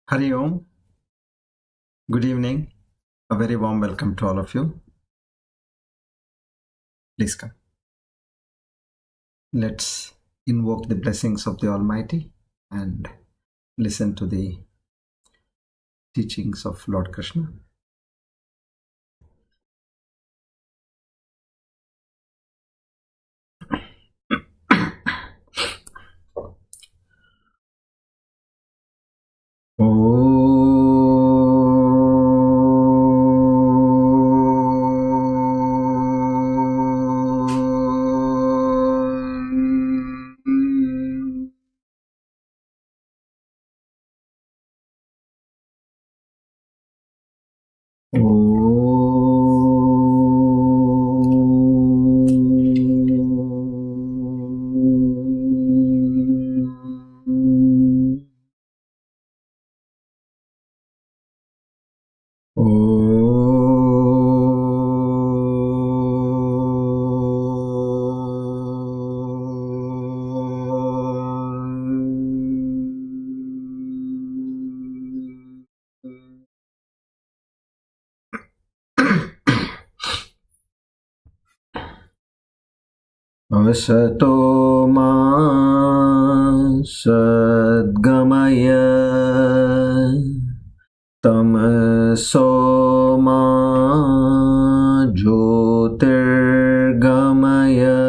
Hari Om. Good evening. A very warm welcome to all of you. Please come. Let's invoke the blessings of the Almighty and listen to the teachings of Lord Krishna. Vasato ma sadgamaya tamaso ma jyotirgamaya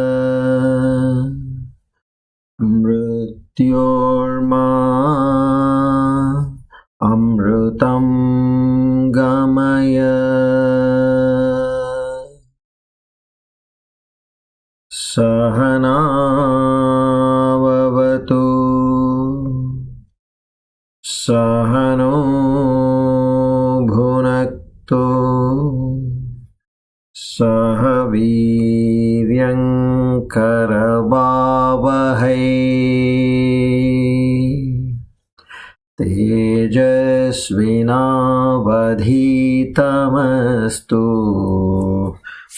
mrityorma amrutam gamaya Sahana vavatu Sahano bhunaktu Sahaviryam karavavahai Tejasvinavadhitamastu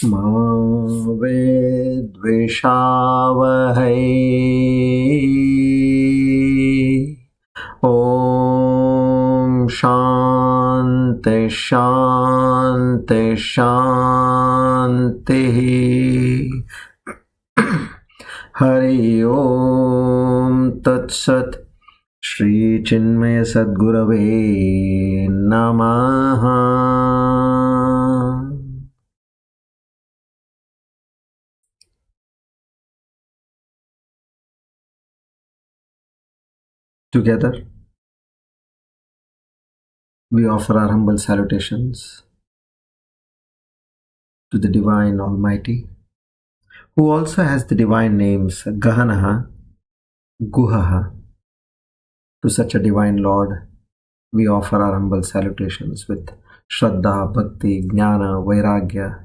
Ma vedvishavahai Om Shanti Shanti Shanti Hari Om Tat Sat Shri Chinmaya Sadgurave Namaha. Together, we offer our humble salutations to the Divine Almighty, who also has the divine names Gahanaha, Guhaha. To such a divine Lord, we offer our humble salutations with Shraddha, Bhakti, Jnana, Vairagya,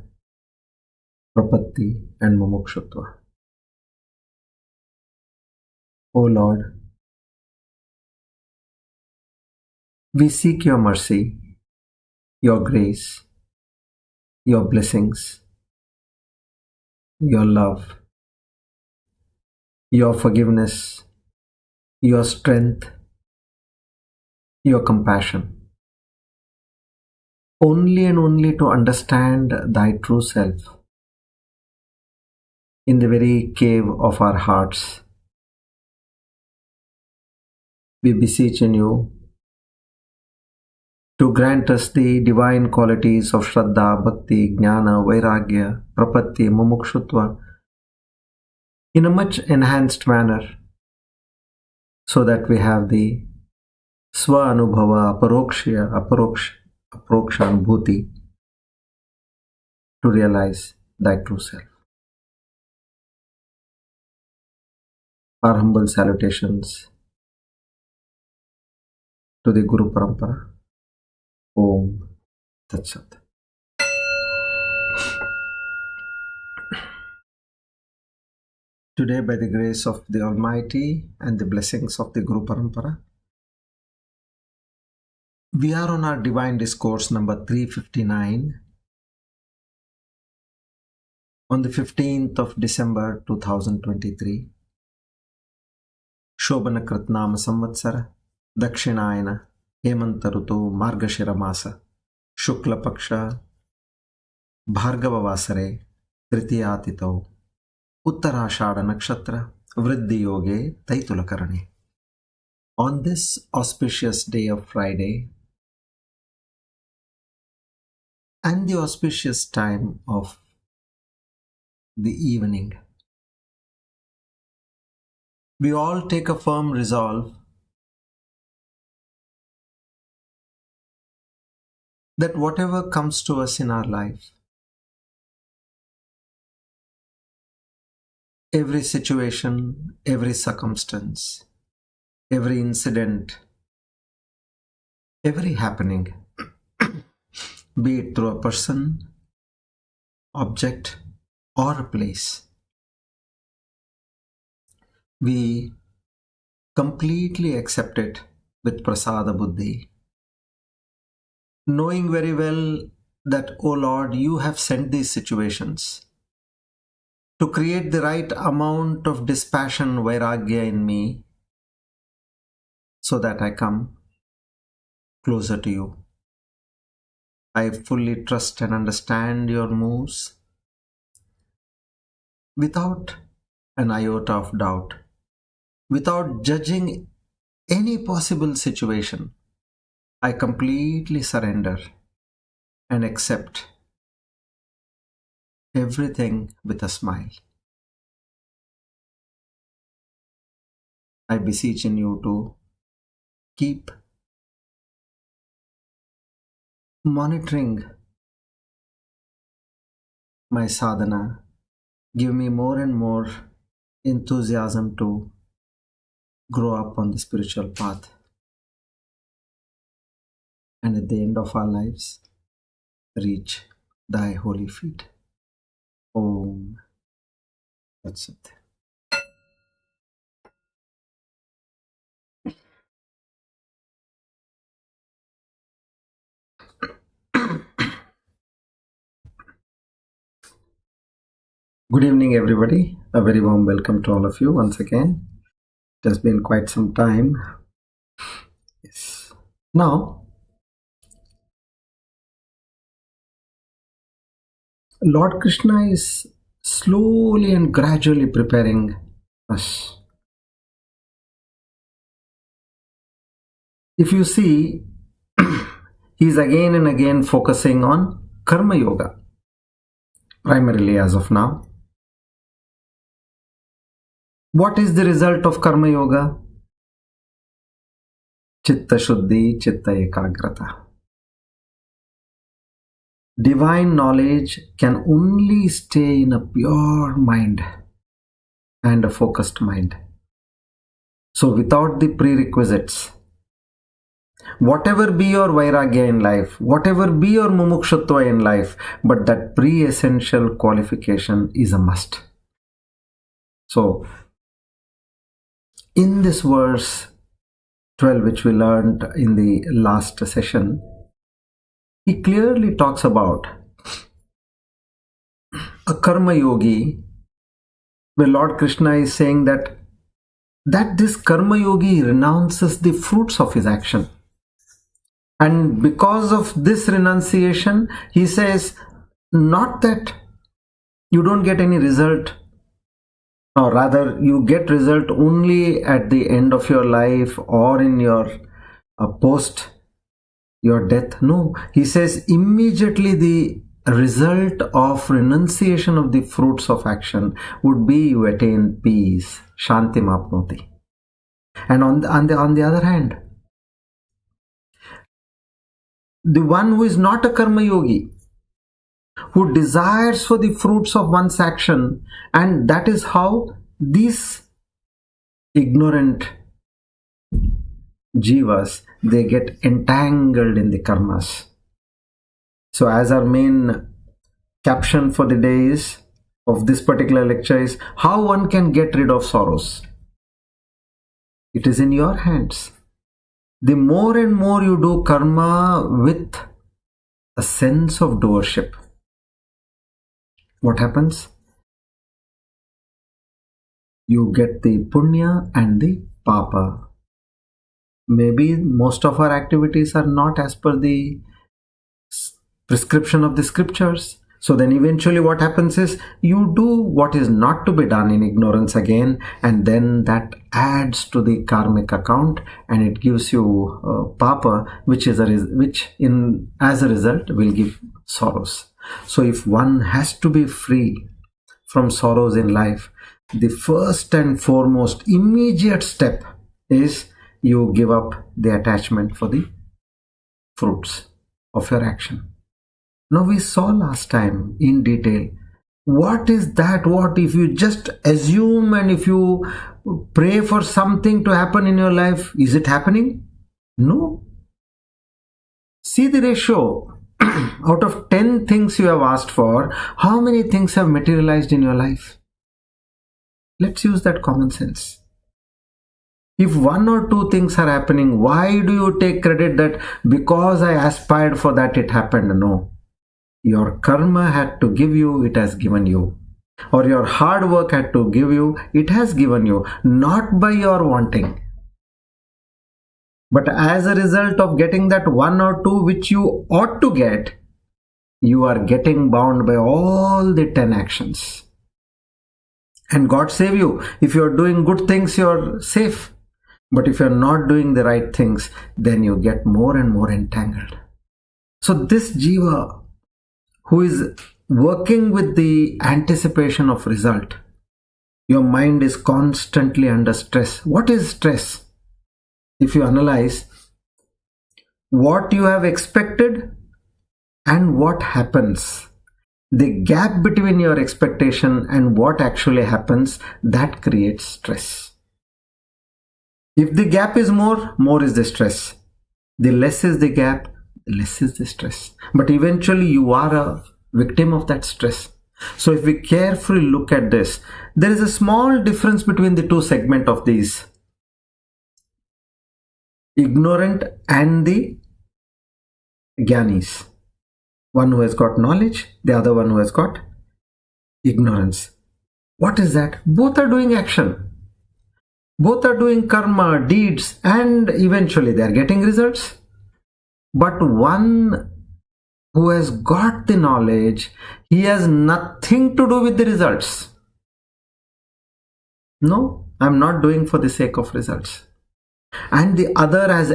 Prapatti, and Mumukshutva. O Lord, we seek your mercy, your grace, your blessings, your love, your forgiveness, your strength, your compassion, only and only to understand thy true self in the very cave of our hearts. We beseech in you to grant us the divine qualities of Shraddha, Bhakti, Jnana, Vairagya, Prapatti, Mumukshutva in a much enhanced manner, so that we have the Swa Anubhava, Aparoksha Anubhuti to realize thy true self. Our humble salutations to the Guru Parampara. Om Tat Sat. Today, by the grace of the Almighty and the blessings of the Guru Parampara, we are on our Divine Discourse number 359 on the 15th of December 2023, Shobana Kritnama Samvatsara, Dakshinayana, ಹೇಮಂತ ಋತು ಮಾರ್ಗಶಿರ ಮಾಸ ಶುಕ್ಲ ಪಕ್ಷ ಭಾರ್ಗವ ವಾಸರೆ ತೃತೀಯಾತಿಥೌ ಉತ್ತರಾಷಾಢ ನಕ್ಷತ್ರ ವೃದ್ಧಿ ಯೋಗೆ ತೈತುಲಕರಣೆ. On this auspicious day of Friday and the auspicious time of the evening, we all take a firm resolve that whatever comes to us in our life, every situation, every circumstance, every incident, every happening, be it through a person, object, or a place, we completely accept it with prasada buddhi, knowing very well that, O Lord, you have sent these situations to create the right amount of dispassion, vairagya in me, so that I come closer to you. I fully trust and understand your moves without an iota of doubt, without judging any possible situation. I completely surrender and accept everything with a smile. I beseech in you to keep monitoring my sadhana. Give me more and more enthusiasm to grow up on the spiritual path. And at the end of our lives, reach thy holy feet. Om. That's it. Good evening, everybody. A very warm welcome to all of you once again. It has been quite some time. Yes. Now, Lord Krishna is slowly and gradually preparing us. If you see, he is again and again focusing on Karma Yoga, primarily as of now. What is the result of Karma Yoga? Chitta Shuddhi, Chitta Ekagrata. Divine knowledge can only stay in a pure mind and a focused mind. So without the prerequisites, whatever be your vairagya in life, whatever be your mumukshutva in life, but that pre-essential qualification is a must. So in this verse 12, which we learned in the last session, he clearly talks about a karma yogi, where Lord Krishna is saying that this karma yogi renounces the fruits of his action. And because of this renunciation, he says, not that you don't get any result, or rather you get result only at the end of your life or in your post your death. No, he says immediately the result of renunciation of the fruits of action would be you attain peace, shanti mapnoti. And on the other hand, the one who is not a karma yogi, who desires for the fruits of one's action, and that is how these ignorant jeevas, they get entangled in the karmas. So as our main caption for the day is, of this particular lecture is, how one can get rid of sorrows. It is in your hands. The more and more you do karma with a sense of doership, what happens? You get the punya and the paapa. Maybe most of our activities are not as per the prescription of the scriptures. So then eventually what happens is you do what is not to be done in ignorance again, and then that adds to the karmic account and it gives you papa, which as a result will give sorrows. So if one has to be free from sorrows in life, the first and foremost immediate step is you give up the attachment for the fruits of your action. Now we saw last time in detail what is that, what if you just assume and if you pray for something to happen in your life, is it happening? No. See the ratio. Out of 10 things you have asked for, how many things have materialized in your life? Let's use that common sense. If 1 or 2 things are happening, why do you take credit that because I aspired for that it happened? No. Your karma had to give you, it has given you. Or your hard work had to give you, it has given you. Not by your wanting. But as a result of getting that 1 or 2 which you ought to get, you are getting bound by all the 10 actions. And God save you. If you are doing good things, you are safe. But if you are not doing the right things, then you get more and more entangled. So this jiva who is working with the anticipation of result, your mind is constantly under stress. What is stress? If you analyze what you have expected and what happens, the gap between your expectation and what actually happens, that creates stress. If the gap is more is the stress. The less is the gap, the less is the stress. But eventually you are a victim of that stress. So if we carefully look at this, there is a small difference between the two segments of these. Ignorant and the jnanis. One who has got knowledge, the other one who has got ignorance. What is that? Both are doing action. Both are doing karma, deeds, and eventually they are getting results. But one who has got the knowledge, he has nothing to do with the results. No, I'm not doing for the sake of results. And the other has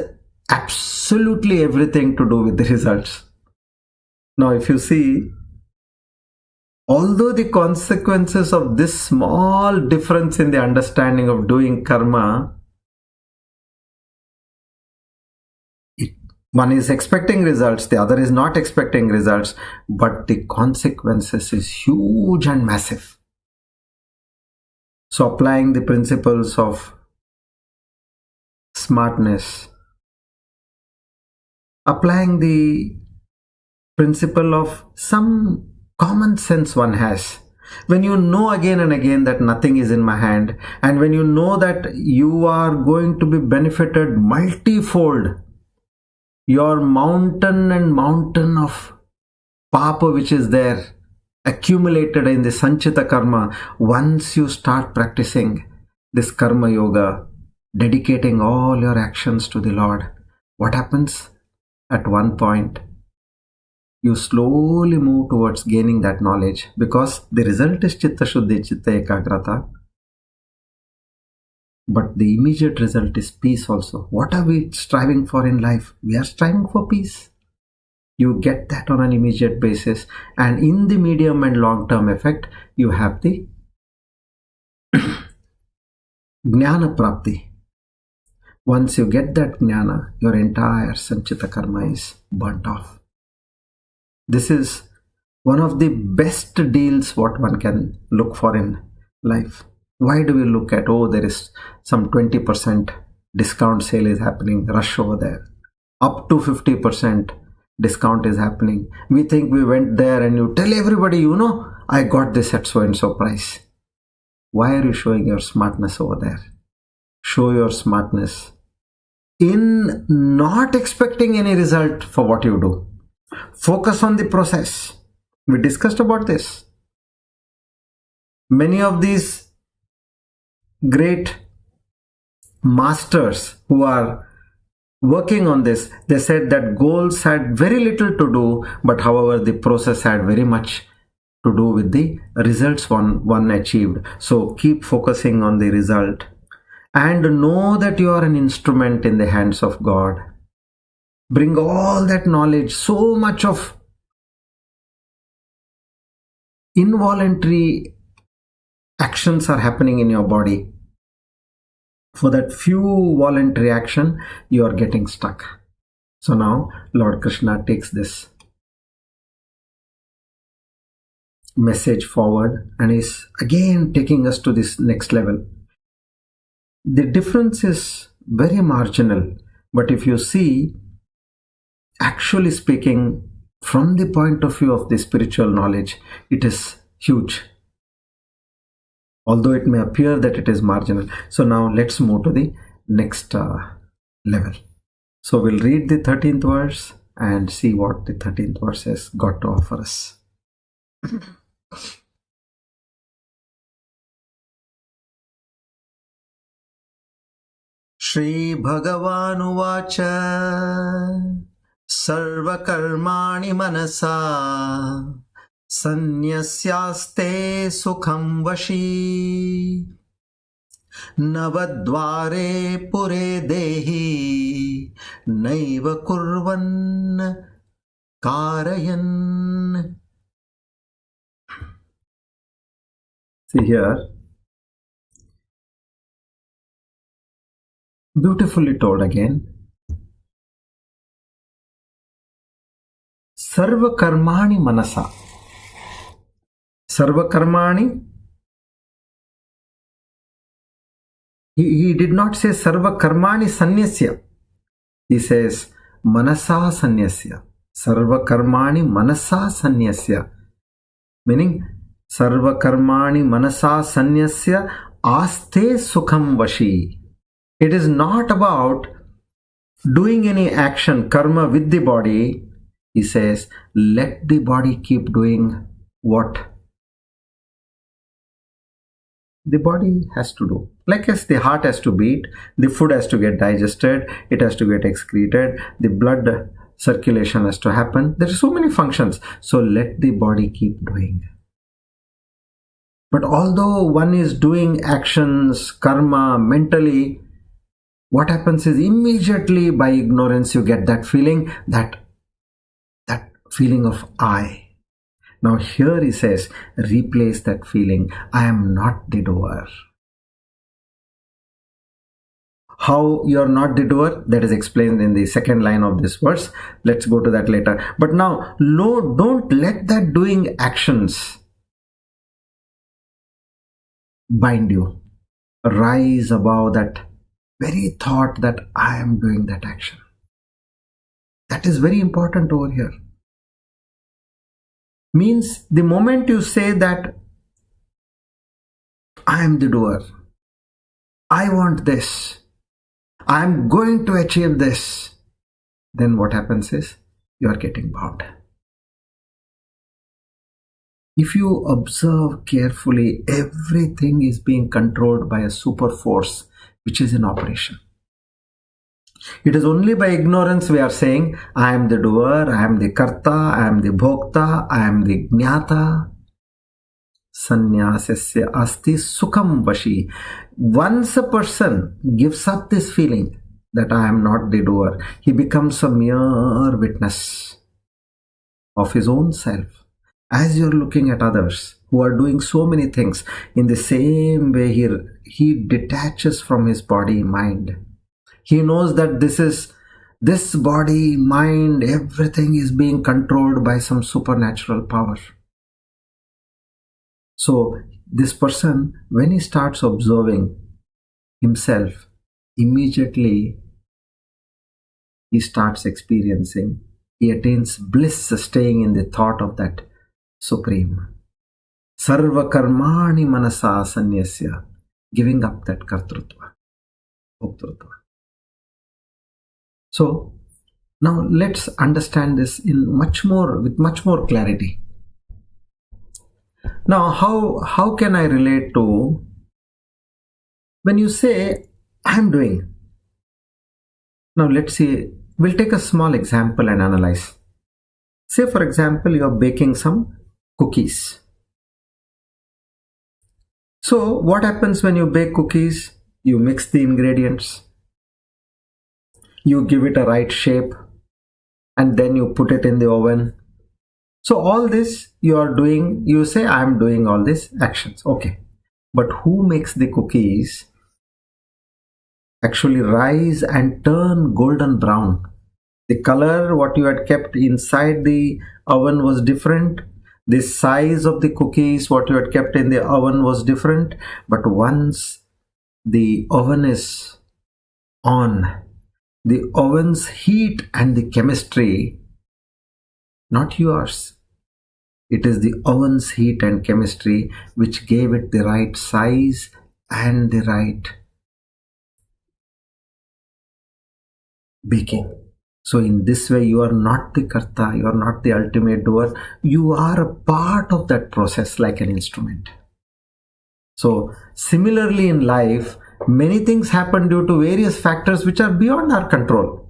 absolutely everything to do with the results. Now, if you see, although the consequences of this small difference in the understanding of doing karma, one is expecting results, the other is not expecting results, but the consequences is huge and massive. So applying the principles of smartness, applying the principle of some common sense one has, when you know again and again that nothing is in my hand, and when you know that you are going to be benefited multifold, your mountain of paap which is there accumulated in the sanchita karma, once you start practicing this karma yoga, dedicating all your actions to the Lord, what happens? At one point, you slowly move towards gaining that knowledge, because the result is chitta shuddhi, chitta ekagrata. But the immediate result is peace also. What are we striving for in life? We are striving for peace. You get that on an immediate basis. And in the medium and long term effect, you have the jnana prapti. Once you get that jnana, your entire sanchita karma is burnt off. This is one of the best deals what one can look for in life. Why do we look at, oh, there is some 20% discount sale is happening, rush over there. Up to 50% discount is happening. We think we went there and you tell everybody, you know, I got this at so and so price. Why are you showing your smartness over there? Show your smartness in not expecting any result for what you do. Focus on the process. We discussed about this. Many of these great masters who are working on this, they said that goals had very little to do, but however, the process had very much to do with the results one achieved. So keep focusing on the result and know that you are an instrument in the hands of God. Bring all that knowledge. So much of involuntary actions are happening in your body. For that few voluntary action, you are getting stuck. So now Lord Krishna takes this message forward and is again taking us to this next level. The difference is very marginal, but if you see, actually speaking, from the point of view of the spiritual knowledge, it is huge. Although it may appear that it is marginal. So now let's move to the next level. So we'll read the 13th verse and see what the 13th verse has got to offer us. Shri Bhagavan Uvacha Sarva Karmani Manasa Sanyasyaste Sukham Vashi Nava dware pure dehi Naiva kurvan karayan. See here, beautifully told again. Sarva karmani manasa. Sarva karmani. He did not say sarva karmani sanyasya. He says manasa sanyasya. Sarva karmani manasa sanyasya. Meaning sarva karmani manasa sanyasya aste sukham vashi. It is not about doing any action, karma with the body. He says, let the body keep doing what the body has to do. Like as the heart has to beat, the food has to get digested, it has to get excreted, the blood circulation has to happen. There are so many functions. So let the body keep doing. But although one is doing actions, karma, mentally, what happens is immediately by ignorance you get that feeling, that feeling of I. Now here he says, replace that feeling. I am not the doer. How you are not the doer, that is explained in the second line of this verse. Let's go to that later. But now, don't let that doing actions bind you. Rise above that very thought that I am doing that action. That is very important over here. Means the moment you say that I am the doer, I want this, I am going to achieve this, then what happens is you are getting bound. If you observe carefully, everything is being controlled by a super force which is in operation. It is only by ignorance we are saying, I am the doer, I am the karta, I am the bhokta, I am the jnata. Sanyasasya asti sukham vashi. Once a person gives up this feeling that I am not the doer, he becomes a mere witness of his own self. As you are looking at others who are doing so many things, in the same way he detaches from his body, mind. He knows that this body, mind, everything is being controlled by some supernatural power. So this person, when he starts observing himself, immediately he starts experiencing, he attains bliss staying in the thought of that Supreme. Sarva karmani manasa sanyasya, giving up that kartrutva, bhoktrutva. So now let's understand this with much more clarity. Now how can I relate to when you say I am doing? Now let's see, we'll take a small example and analyze. Say for example, you're baking some cookies. So what happens when you bake cookies? You mix the ingredients, you give it a right shape, and then you put it in the oven. So all this you are doing, you say, I'm doing all these actions. Okay. But who makes the cookies actually rise and turn golden brown? The color, what you had kept inside the oven was different. The size of the cookies, what you had kept in the oven was different. But once the oven is on, the oven's heat and the chemistry, not yours. It is the oven's heat and chemistry which gave it the right size and the right baking. So in this way, you are not the karta, you are not the ultimate doer. You are a part of that process like an instrument. So similarly in life, many things happen due to various factors which are beyond our control.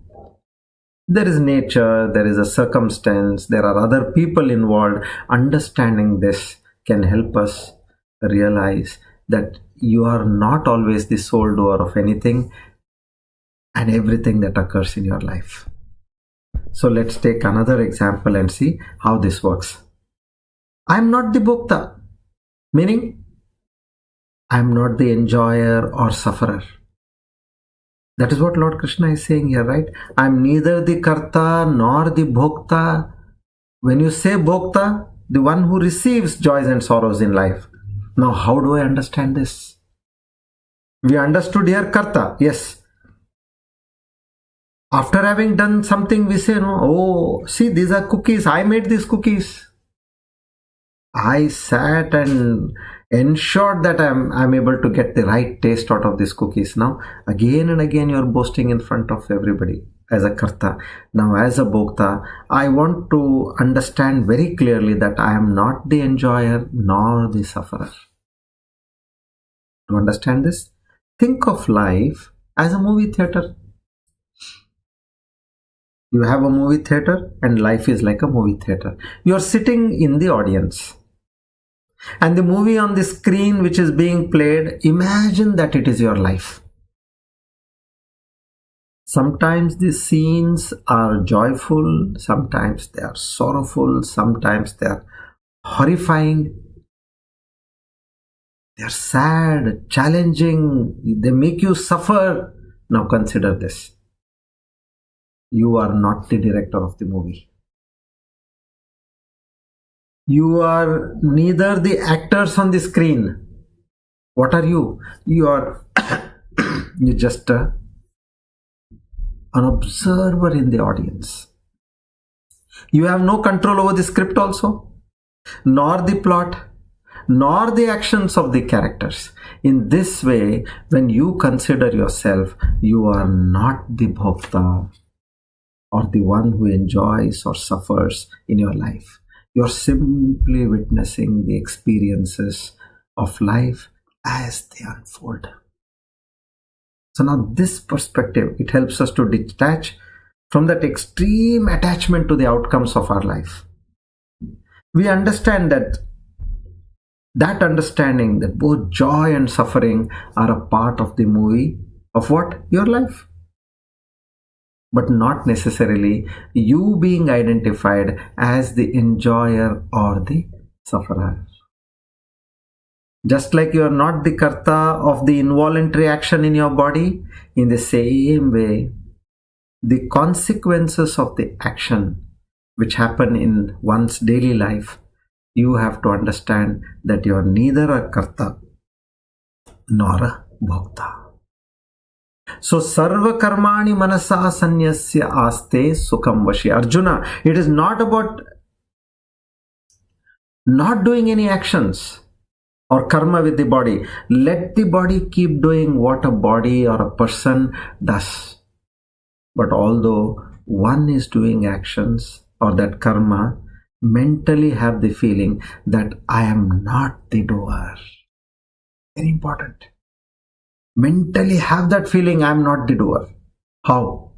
There is nature, there is a circumstance, there are other people involved. Understanding this can help us realize that you are not always the sole doer of anything and everything that occurs in your life. So let's take another example and see how this works. I am not the bhokta, meaning I am not the enjoyer or sufferer. That is what Lord Krishna is saying here, right? I am neither the karta nor the bhokta. When you say bhokta, the one who receives joys and sorrows in life. Now, how do I understand this? We understood here karta, yes. After having done something, we say, no, oh, see, these are cookies. I made these cookies. I sat and ensured that I'm able to get the right taste out of these cookies. Now, again and again, you're boasting in front of everybody as a karta. Now, as a bhokta, I want to understand very clearly that I am not the enjoyer nor the sufferer. To understand this, think of life as a movie theater. You have a movie theater and life is like a movie theater. You're sitting in the audience. And the movie on the screen which is being played, imagine that it is your life. Sometimes the scenes are joyful, sometimes they are sorrowful, sometimes they are horrifying, they are sad, challenging, they make you suffer. Now consider this. You are not the director of the movie. You are neither the actors on the screen. What are you? You are you're just an observer in the audience. You have no control over the script also, nor the plot, nor the actions of the characters. In this way, when you consider yourself, you are not the bhokta or the one who enjoys or suffers in your life. You're simply witnessing the experiences of life as they unfold. So now this perspective, it helps us to detach from that extreme attachment to the outcomes of our life. We understand that understanding that both joy and suffering are a part of the movie of what? Your life. But not necessarily you being identified as the enjoyer or the sufferer. Just like you are not the karta of the involuntary action in your body, in the same way, the consequences of the action which happen in one's daily life, you have to understand that you are neither a karta nor a bhokta. So, sarva karmani manasa sanyasya aste sukham vashi. Arjuna, it is not about not doing any actions or karma with the body. Let the body keep doing what a body or a person does. But although one is doing actions or that karma, mentally have the feeling that I am not the doer. Very important. Mentally have that feeling I am not the doer. How?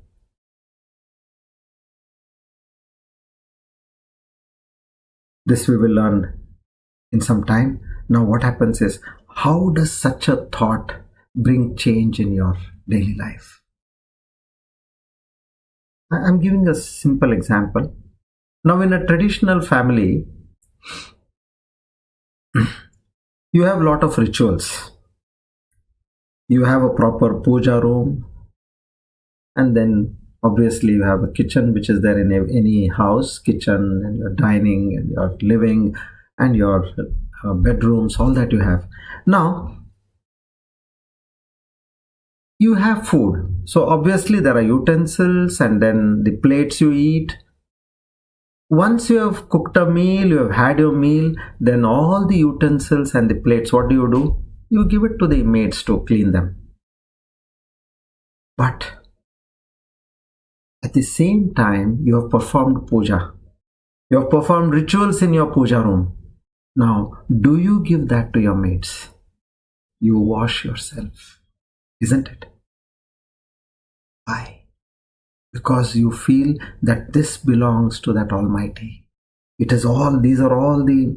This we will learn in some time. Now what happens is, how does such a thought bring change in your daily life? I'm giving a simple example. Now in a traditional family, you have a lot of rituals. You have a proper puja room, and then obviously you have a kitchen, which is there in any house, kitchen, and your dining and your living and your bedrooms, all that you have. Now you have food, so obviously there are utensils and then the plates you eat. Once you have cooked a meal, you have had your meal, then all the utensils and the plates, what do? You give it to the maids to clean them. But at the same time, you have performed puja. You have performed rituals in your puja room. Now, do you give that to your maids? You wash yourself, isn't it? Why? Because you feel that this belongs to that Almighty. These are all the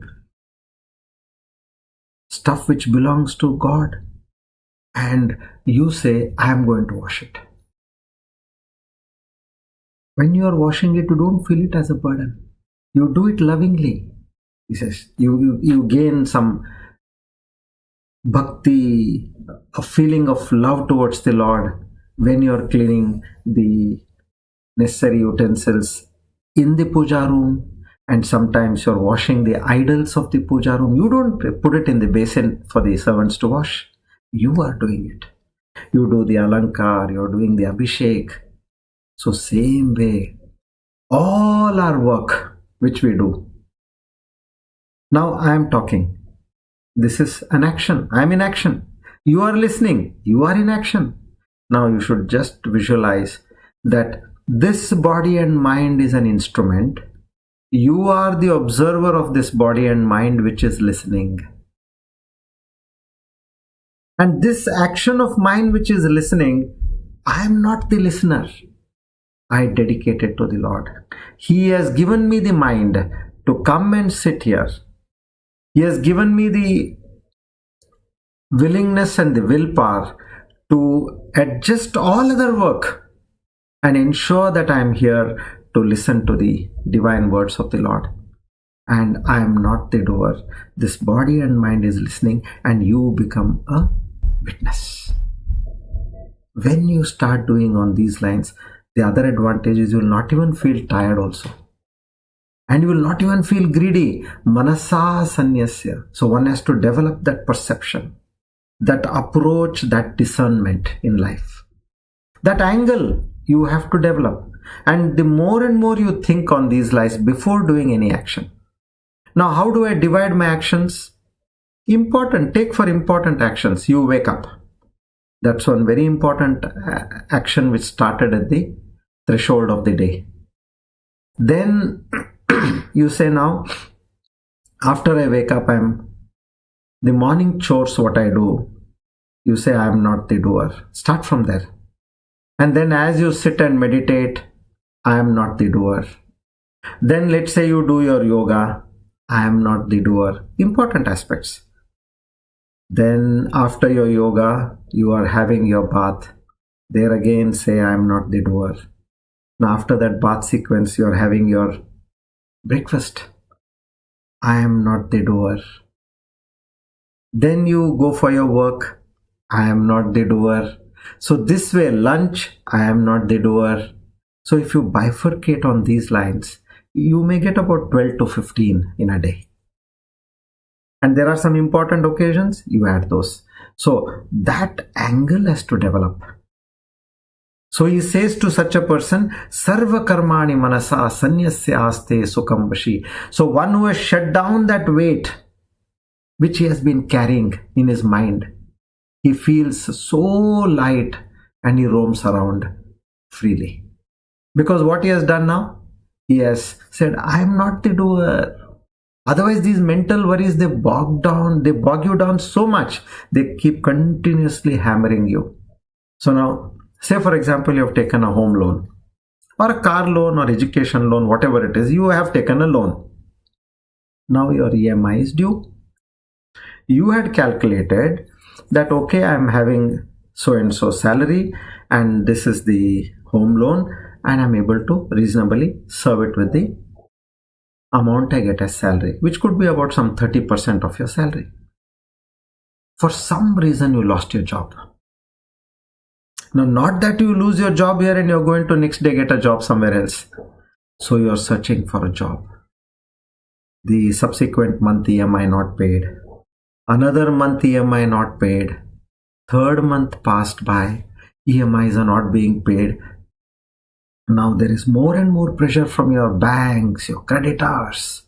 stuff which belongs to God. And you say, I am going to wash it. When you are washing it, you don't feel it as a burden. You do it lovingly. He says, you gain some bhakti, a feeling of love towards the Lord when you are cleaning the necessary utensils in the puja room, and sometimes you're washing the idols of the puja room. You don't put it in the basin for the servants to wash. You are doing it. You do the alankar, you're doing the abhishek. So same way, all our work which we do. Now I am talking. This is an action. I am in action. You are listening. You are in action. Now you should just visualize that this body and mind is an instrument. You are the observer of this body and mind which is listening. And this action of mind which is listening, I am not the listener. I dedicate it to the Lord. He has given me the mind to come and sit here. He has given me the willingness and the willpower to adjust all other work and ensure that I am here to listen to the divine words of the Lord. And I am not the doer. This body and mind is listening, and you become a witness. When you start doing on these lines, the other advantage is you will not even feel tired also. And you will not even feel greedy. Manasa sanyasa. So one has to develop that perception, that approach, that discernment in life. That angle you have to develop. And the more and more you think on these lines before doing any action. Now, how do I divide my actions? Take for important actions. You wake up. That's one very important action which started at the threshold of the day. Then you say, now, after I wake up, the morning chores, what I do, you say, I am not the doer. Start from there. And then as you sit and meditate, I am not the doer. Then let's say you do your yoga, I am not the doer. Important aspects. Then after your yoga, you are having your bath. There again say, I am not the doer. Now after that bath sequence, you are having your breakfast. I am not the doer. Then you go for your work. I am not the doer. So this way, lunch, I am not the doer. So if you bifurcate on these lines, you may get about 12 to 15 in a day. And there are some important occasions, you add those. So that angle has to develop. So he says to such a person, Sarva karmani manasa sanyasya aste sukham vashi. So one who has shut down that weight which he has been carrying in his mind, he feels so light and he roams around freely. Because what he has done now? He has said, I am not the doer. Otherwise, these mental worries, they bog you down so much. They keep continuously hammering you. So now, say for example, you have taken a home loan or a car loan or education loan, whatever it is, you have taken a loan. Now your EMI is due. You had calculated that, okay, I'm having so and so salary and this is the home loan, and I'm able to reasonably serve it with the amount I get as salary, which could be about some 30% of your salary. For some reason, you lost your job. Now, not that you lose your job here and you're going to next day get a job somewhere else. So you're searching for a job. The subsequent month EMI not paid. Another month EMI not paid. Third month passed by. EMIs are not being paid. Now there is more and more pressure from your banks, your creditors.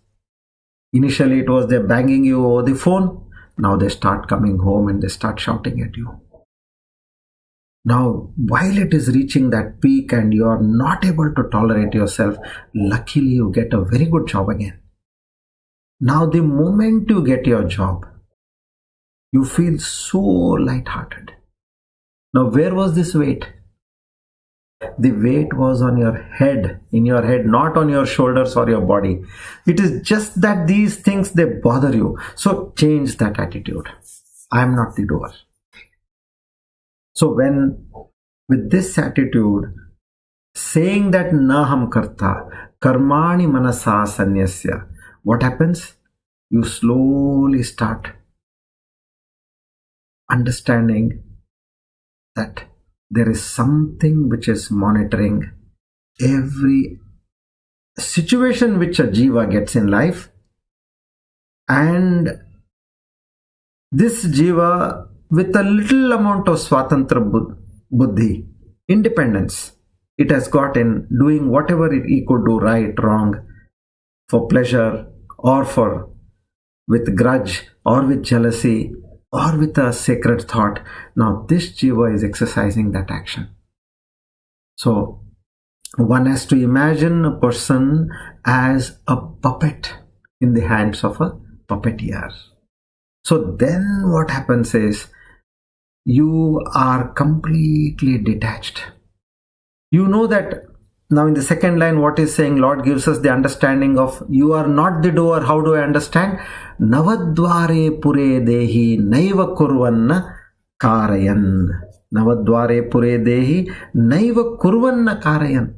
Initially it was they banging you over the phone. Now they start coming home and they start shouting at you. Now, while it is reaching that peak and you are not able to tolerate yourself, luckily you get a very good job again. Now, the moment you get your job, you feel so lighthearted. Now, where was this weight? The weight was on your head, in your head, not on your shoulders or your body. It is just that these things, they bother you. So, change that attitude. I am not the doer. So when, with this attitude, saying that naham karta, karmani manasa sanyasa, what happens? You slowly start understanding that there is something which is monitoring every situation which a jiva gets in life, and this jiva, with a little amount of swatantra buddhi, independence, it has got in doing whatever he could do, right, wrong, for pleasure or for with grudge or with jealousy or with a sacred thought. Now this jiva is exercising that action. So one has to imagine a person as a puppet in the hands of a puppeteer. So then what happens is, you are completely detached. You know that now in the second line, what is saying, Lord gives us the understanding of you are not the doer. How do I understand? Nava dware pure dehi naiva kurvanna karayan. Nava dware pure dehi naiva kurvanna karayan.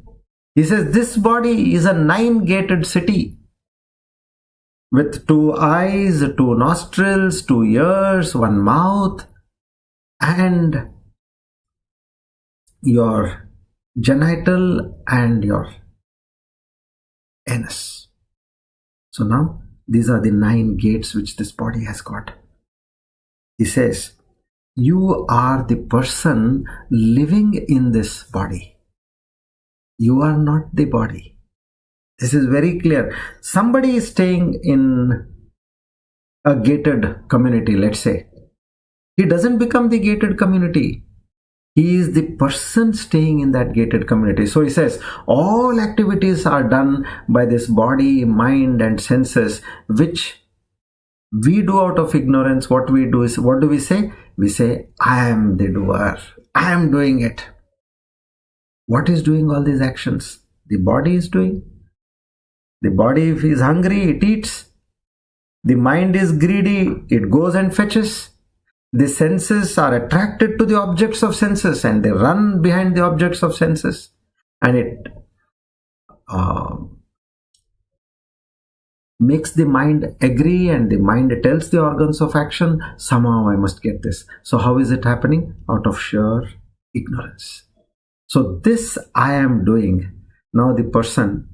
He says this body is a 9-gated city with 2 eyes, 2 nostrils, 2 ears, 1 mouth, and your genital and your anus. So now these are the 9 gates which this body has got. He says, you are the person living in this body. You are not the body. This is very clear. Somebody is staying in a gated community, let's say. He doesn't become the gated community. He is the person staying in that gated community. So he says, all activities are done by this body, mind and senses, which we do out of ignorance. What we do is, what do we say? We say, I am the doer. I am doing it. What is doing all these actions? The body is doing. The body, if is hungry, it eats. The mind is greedy, it goes and fetches. The senses are attracted to the objects of senses and they run behind the objects of senses. And it makes the mind agree, and the mind tells the organs of action, somehow I must get this. So how is it happening? Out of sheer ignorance. So this I am doing. Now the person,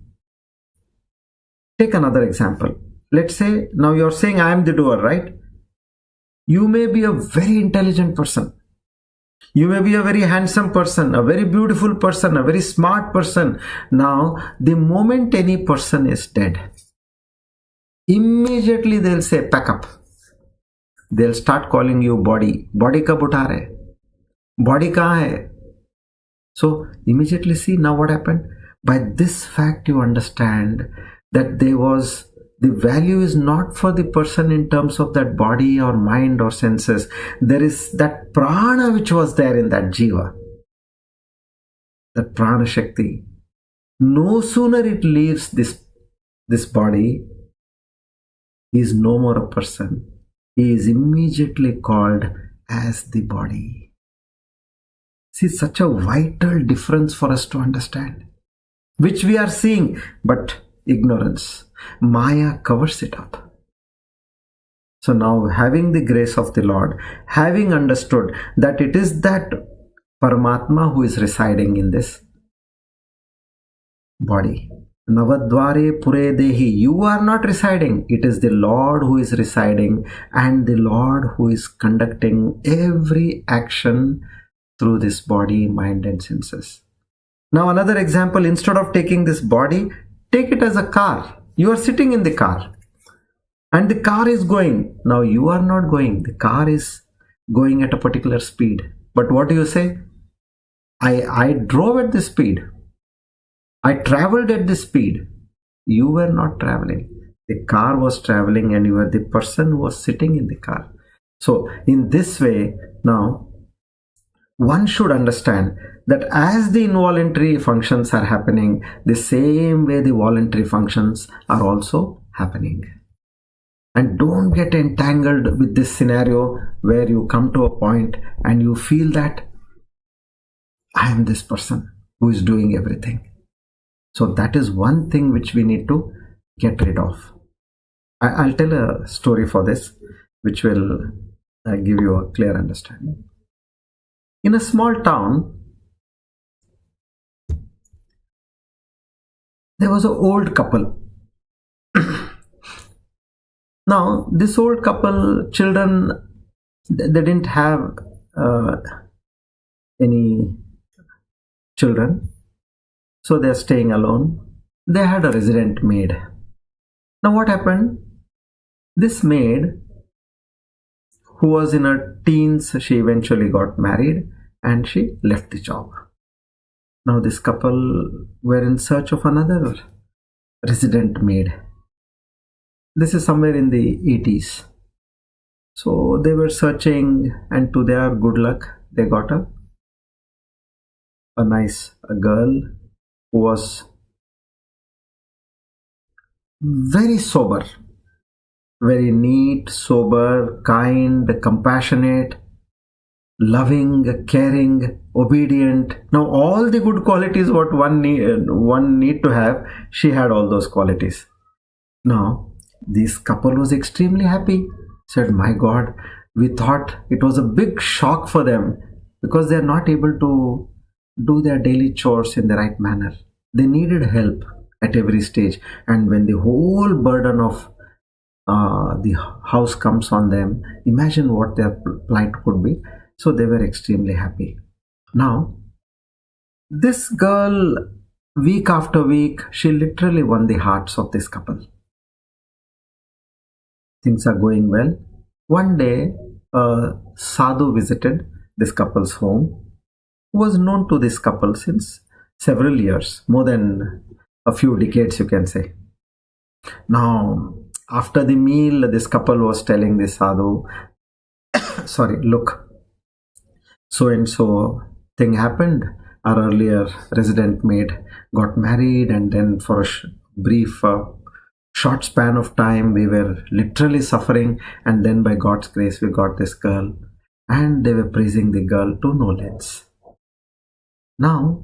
take another example. Let's say now you're saying I am the doer, right? You may be a very intelligent person. You may be a very handsome person, a very beautiful person, a very smart person. Now, the moment any person is dead, immediately they'll say, pack up. They'll start calling you body. Body kab utha rahe? Body kahan hai? So, immediately see now what happened. By this fact, you understand that the value is not for the person in terms of that body or mind or senses. There is that prana which was there in that jiva. That prana shakti. No sooner it leaves this body, He is no more a person. He is immediately called as the body. See, such a vital difference for us to understand, which we are seeing, but ignorance, Maya covers it up. So now, having the grace of the Lord, having understood that it is that Paramatma who is residing in this body, Nava dware pure dehi, you are not residing. It is the Lord who is residing, and the Lord who is conducting every action through this body, mind and senses. Now another example, instead of taking this body, take it as a car. You are sitting in the car and the car is going. Now you are not going. The car is going at a particular speed. But what do you say? I drove at this speed. I traveled at this speed. You were not traveling. The car was traveling and you were the person who was sitting in the car. So in this way, now one should understand that as the involuntary functions are happening, the same way the voluntary functions are also happening. And don't get entangled with this scenario where you come to a point and you feel that I am this person who is doing everything. So that is one thing which we need to get rid of. I'll tell a story for this, which will give you a clear understanding. In a small town, there was an old couple. Now, this old couple, children, they didn't have any children. So they're staying alone. They had a resident maid. Now what happened? This maid, who was in her teens, she eventually got married and she left the job. Now this couple were in search of another resident maid. This is somewhere in the 80s. So they were searching, and to their good luck, they got a girl who was very sober, very neat, sober, kind, compassionate, loving, caring, obedient. Now all the good qualities what one need to have, she had all those qualities. Now this couple was extremely happy. Said, my God, we thought it was a big shock for them because they are not able to do their daily chores in the right manner. They needed help at every stage, and when the whole burden of the house comes on them, imagine what their plight could be. So they were extremely happy. Now this girl, week after week, she literally won the hearts of this couple. Things are going well. One day a sadhu visited this couple's home, who was known to this couple since several years, more than a few decades, you can say. Now, after the meal, this couple was telling the sadhu, sorry, look, so and so thing happened. Our earlier resident maid got married, and then for a brief short span of time we were literally suffering, and then by God's grace we got this girl. And they were praising the girl to no lengths. Now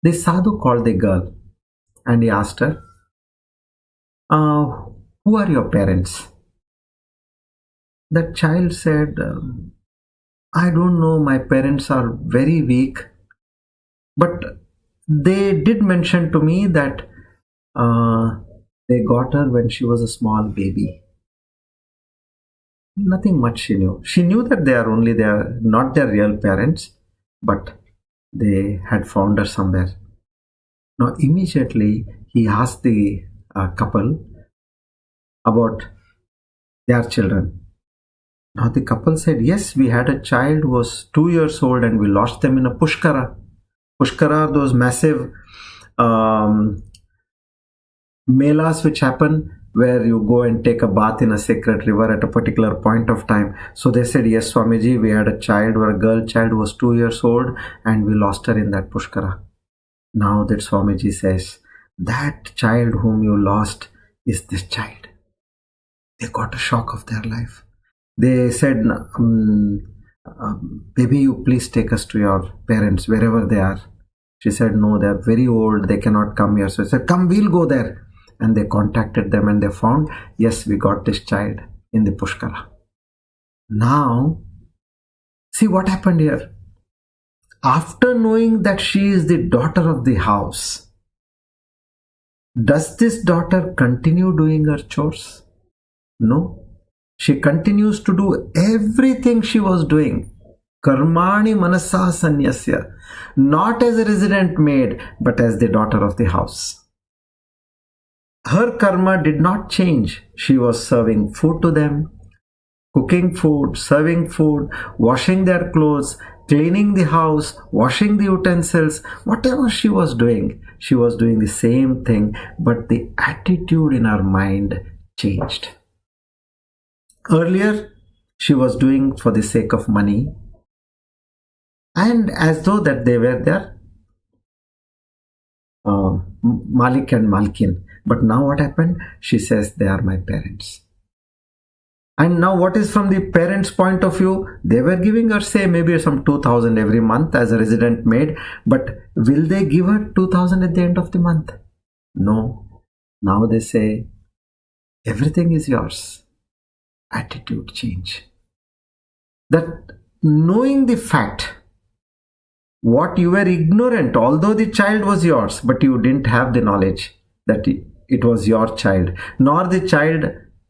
the sadhu called the girl and he asked her, who are your parents? That child said, I don't know, my parents are very weak, but they did mention to me that they got her when she was a small baby. Nothing much she knew. She knew that they are not their real parents, but they had found her somewhere. Now immediately he asked the couple about their children. Now the couple said, yes, we had a child who was 2 years old and we lost them in a pushkara. Pushkara are those massive melas which happen where you go and take a bath in a sacred river at a particular point of time. So they said, yes, Swamiji, we had a child or a girl child who was 2 years old and we lost her in that pushkara. Now that Swamiji says, that child whom you lost is this child. They got a shock of their life. They said, baby, you please take us to your parents, wherever they are. She said, no, they are very old, they cannot come here. So I said, come, we'll go there. And they contacted them and they found, yes, we got this child in the Pushkara. Now, see what happened here. After knowing that she is the daughter of the house, does this daughter continue doing her chores? No. She continues to do everything she was doing. Karmani manasa sanyasya. Not as a resident maid, but as the daughter of the house. Her karma did not change. She was serving food to them, cooking food, serving food, washing their clothes, cleaning the house, washing the utensils, whatever she was doing the same thing, but the attitude in her mind changed. Earlier, she was doing for the sake of money, and as though that they were their Malik and Malkin. But now what happened? She says, they are my parents. And now what is from the parents' point of view? They were giving her, say, maybe some 2,000 every month as a resident maid. But will they give her 2,000 at the end of the month? No. Now they say, everything is yours. Attitude change. That knowing the fact, what you were ignorant, although the child was yours, but you didn't have the knowledge that it was your child, nor the child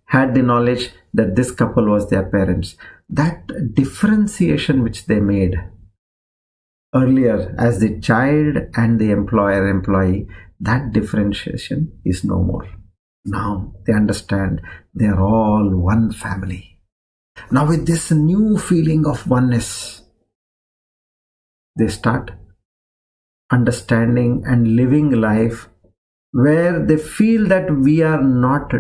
had the knowledge that this couple was their parents. That differentiation which they made earlier as the child and the employer-employee, that differentiation is no more. Now they understand they are all one family. Now with this new feeling of oneness, they start understanding and living life where they feel that we are not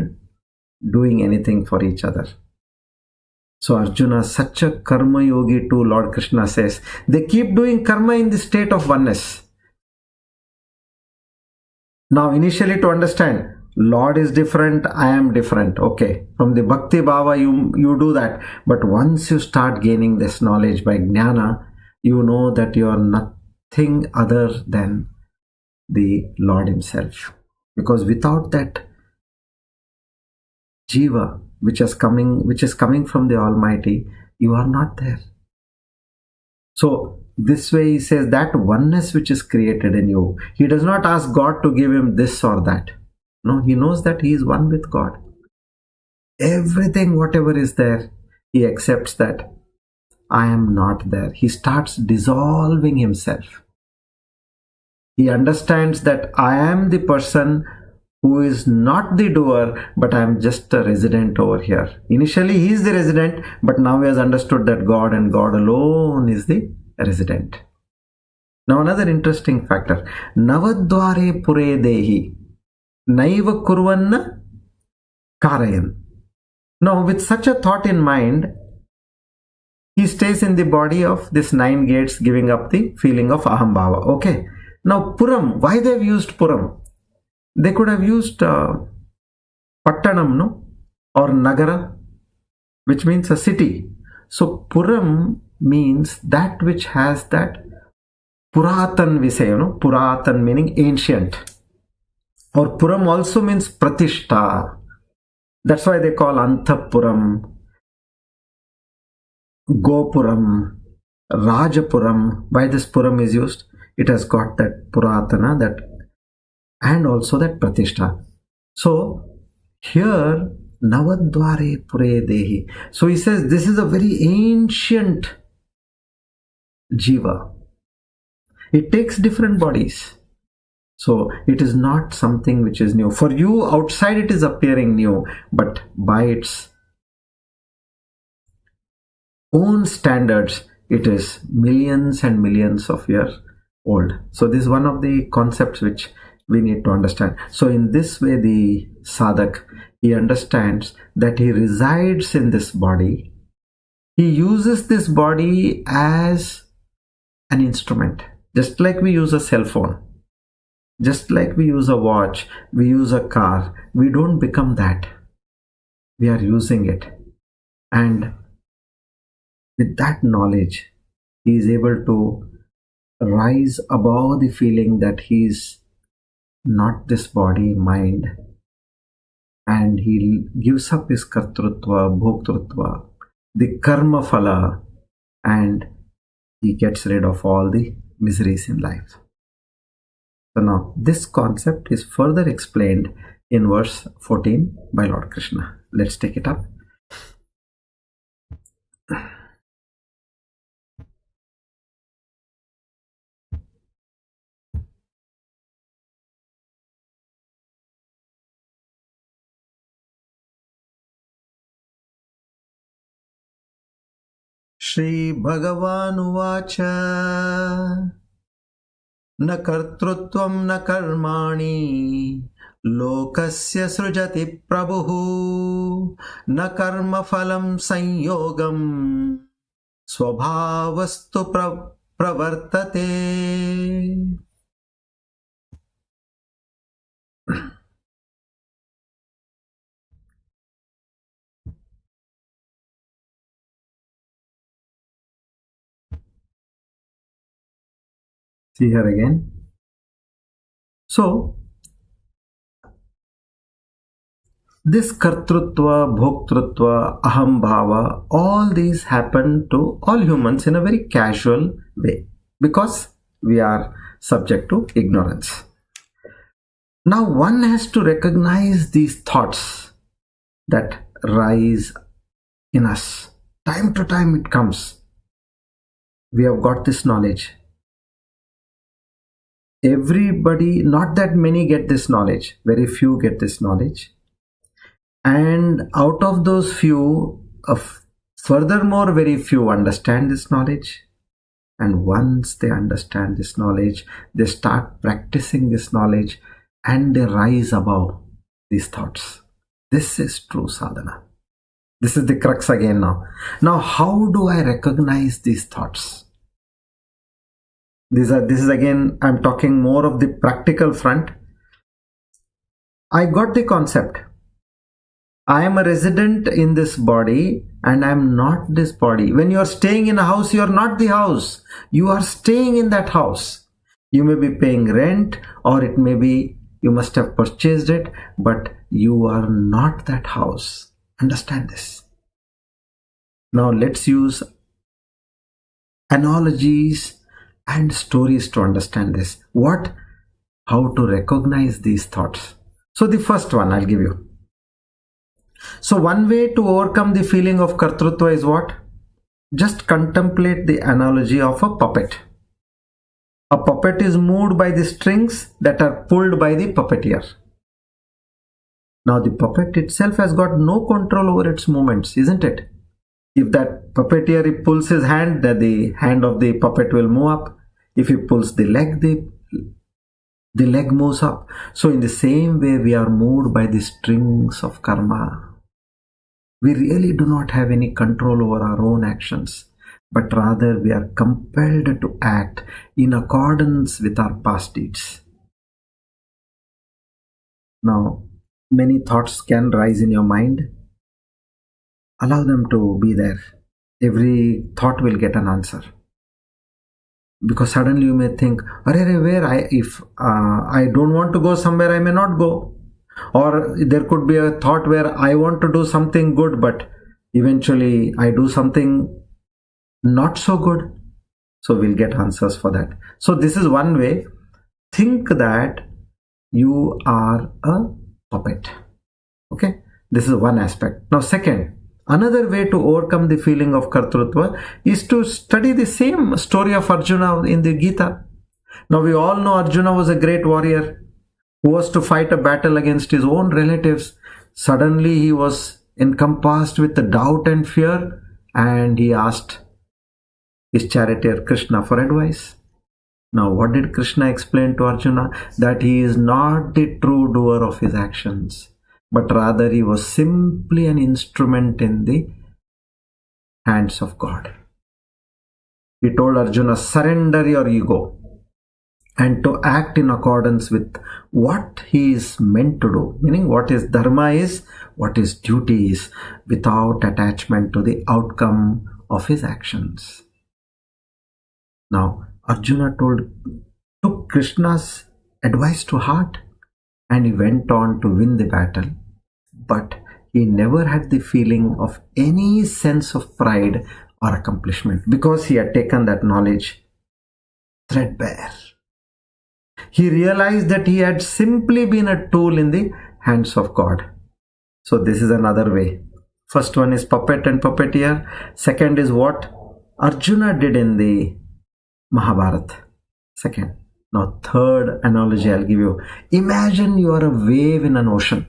doing anything for each other. So Arjuna, such a karma yogi too, Lord Krishna says, they keep doing karma in the state of oneness. Now initially to understand, Lord is different, I am different. Okay, from the bhakti bhava you do that. But once you start gaining this knowledge by jnana, you know that you are nothing other than the Lord himself. Because without that jiva which is coming from the Almighty, you are not there. So this way he says that oneness which is created in you, he does not ask God to give him this or that. No, he knows that he is one with God. Everything, whatever is there, he accepts that I am not there. He starts dissolving himself. He understands that I am the person who is not the doer, but I am just a resident over here. Initially he is the resident, but now he has understood that God and God alone is the resident. Now another interesting factor. Nava dware pure dehi. Naiva kurvanna karayan. Now with such a thought in mind, he stays in the body of this 9 gates, giving up the feeling of aham bhava. Okay. Now puram, why they have used puram? They could have used pattanam, no? Or nagara, which means a city. So puram means that which has that puratan, we say, puratan meaning ancient. Or puram also means pratishta. That's why they call Anthapuram, Gopuram, Rajapuram. Why this puram is used? It has got that puratana, that, and also that pratishta. So here Navadware pure dehi. So he says this is a very ancient jiva. It takes different bodies. So it is not something which is new. For you outside it is appearing new, but by its own standards it is millions and millions of years old. So this is one of the concepts which we need to understand. So in this way the sadhak, he understands that he resides in this body. He uses this body as an instrument, just like we use a cell phone. Just like we use a watch, we use a car, we don't become that. We are using it. And with that knowledge, he is able to rise above the feeling that he is not this body, mind. And he gives up his kartrutva, bhoktrutva, the karma phala, and he gets rid of all the miseries in life. So now this concept is further explained in verse 14 by Lord Krishna. Let's take it up. Shri Bhagavan Uvacha Na kartrutvam na karmani lokasya srujati prabhu na karma phalam sanyogam swabhavastu pravartate. See here again. So, this kartrutva, bhoktrutva, aham bhava, all these happen to all humans in a very casual way because we are subject to ignorance. Now, one has to recognize these thoughts that rise in us. Time to time it comes. We have got this knowledge. Everybody, not that many get this knowledge, very few get this knowledge. And out of those few, furthermore, very few understand this knowledge. And once they understand this knowledge, they start practicing this knowledge and they rise above these thoughts. This is true sadhana. This is the crux again now. Now, how do I recognize these thoughts? This is again, I'm talking more of the practical front. I got the concept. I am a resident in this body and I am not this body. When you are staying in a house, you are not the house. You are staying in that house. You may be paying rent or it may be you must have purchased it, but you are not that house. Understand this. Now let's use analogies and stories to understand this. How to recognize these thoughts. So the first one I'll give you. So one way to overcome the feeling of kartrutva is what? Just contemplate the analogy of a puppet. A puppet is moved by the strings that are pulled by the puppeteer. Now the puppet itself has got no control over its movements, isn't it? If that puppeteer pulls his hand, then the hand of the puppet will move up. If he pulls the leg, the leg moves up. So in the same way, we are moved by the strings of karma. We really do not have any control over our own actions, but rather we are compelled to act in accordance with our past deeds. Now, many thoughts can rise in your mind. Allow them to be there. Every thought will get an answer. Because suddenly you may think, if I don't want to go somewhere, I may not go. Or there could be a thought where I want to do something good, but eventually I do something not so good. So we'll get answers for that. So this is one way. Think that you are a puppet. Okay, this is one aspect. Now second, another way to overcome the feeling of kartrutva is to study the same story of Arjuna in the Gita. Now we all know Arjuna was a great warrior who was to fight a battle against his own relatives. Suddenly he was encompassed with the doubt and fear, and he asked his charioteer Krishna for advice. Now what did Krishna explain to Arjuna? That he is not the true doer of his actions, but rather he was simply an instrument in the hands of God. He told Arjuna, surrender your ego. and to act in accordance with what he is meant to do, meaning what his dharma is, what his duty is, without attachment to the outcome of his actions. Now, Arjuna took Krishna's advice to heart, and he went on to win the battle. But he never had the feeling of any sense of pride or accomplishment, because he had taken that knowledge threadbare. He realized that he had simply been a tool in the hands of God. So this is another way. First one is puppet and puppeteer. Second is what Arjuna did in the Mahabharata. Second. Now third analogy I'll give you. Imagine you are a wave in an ocean.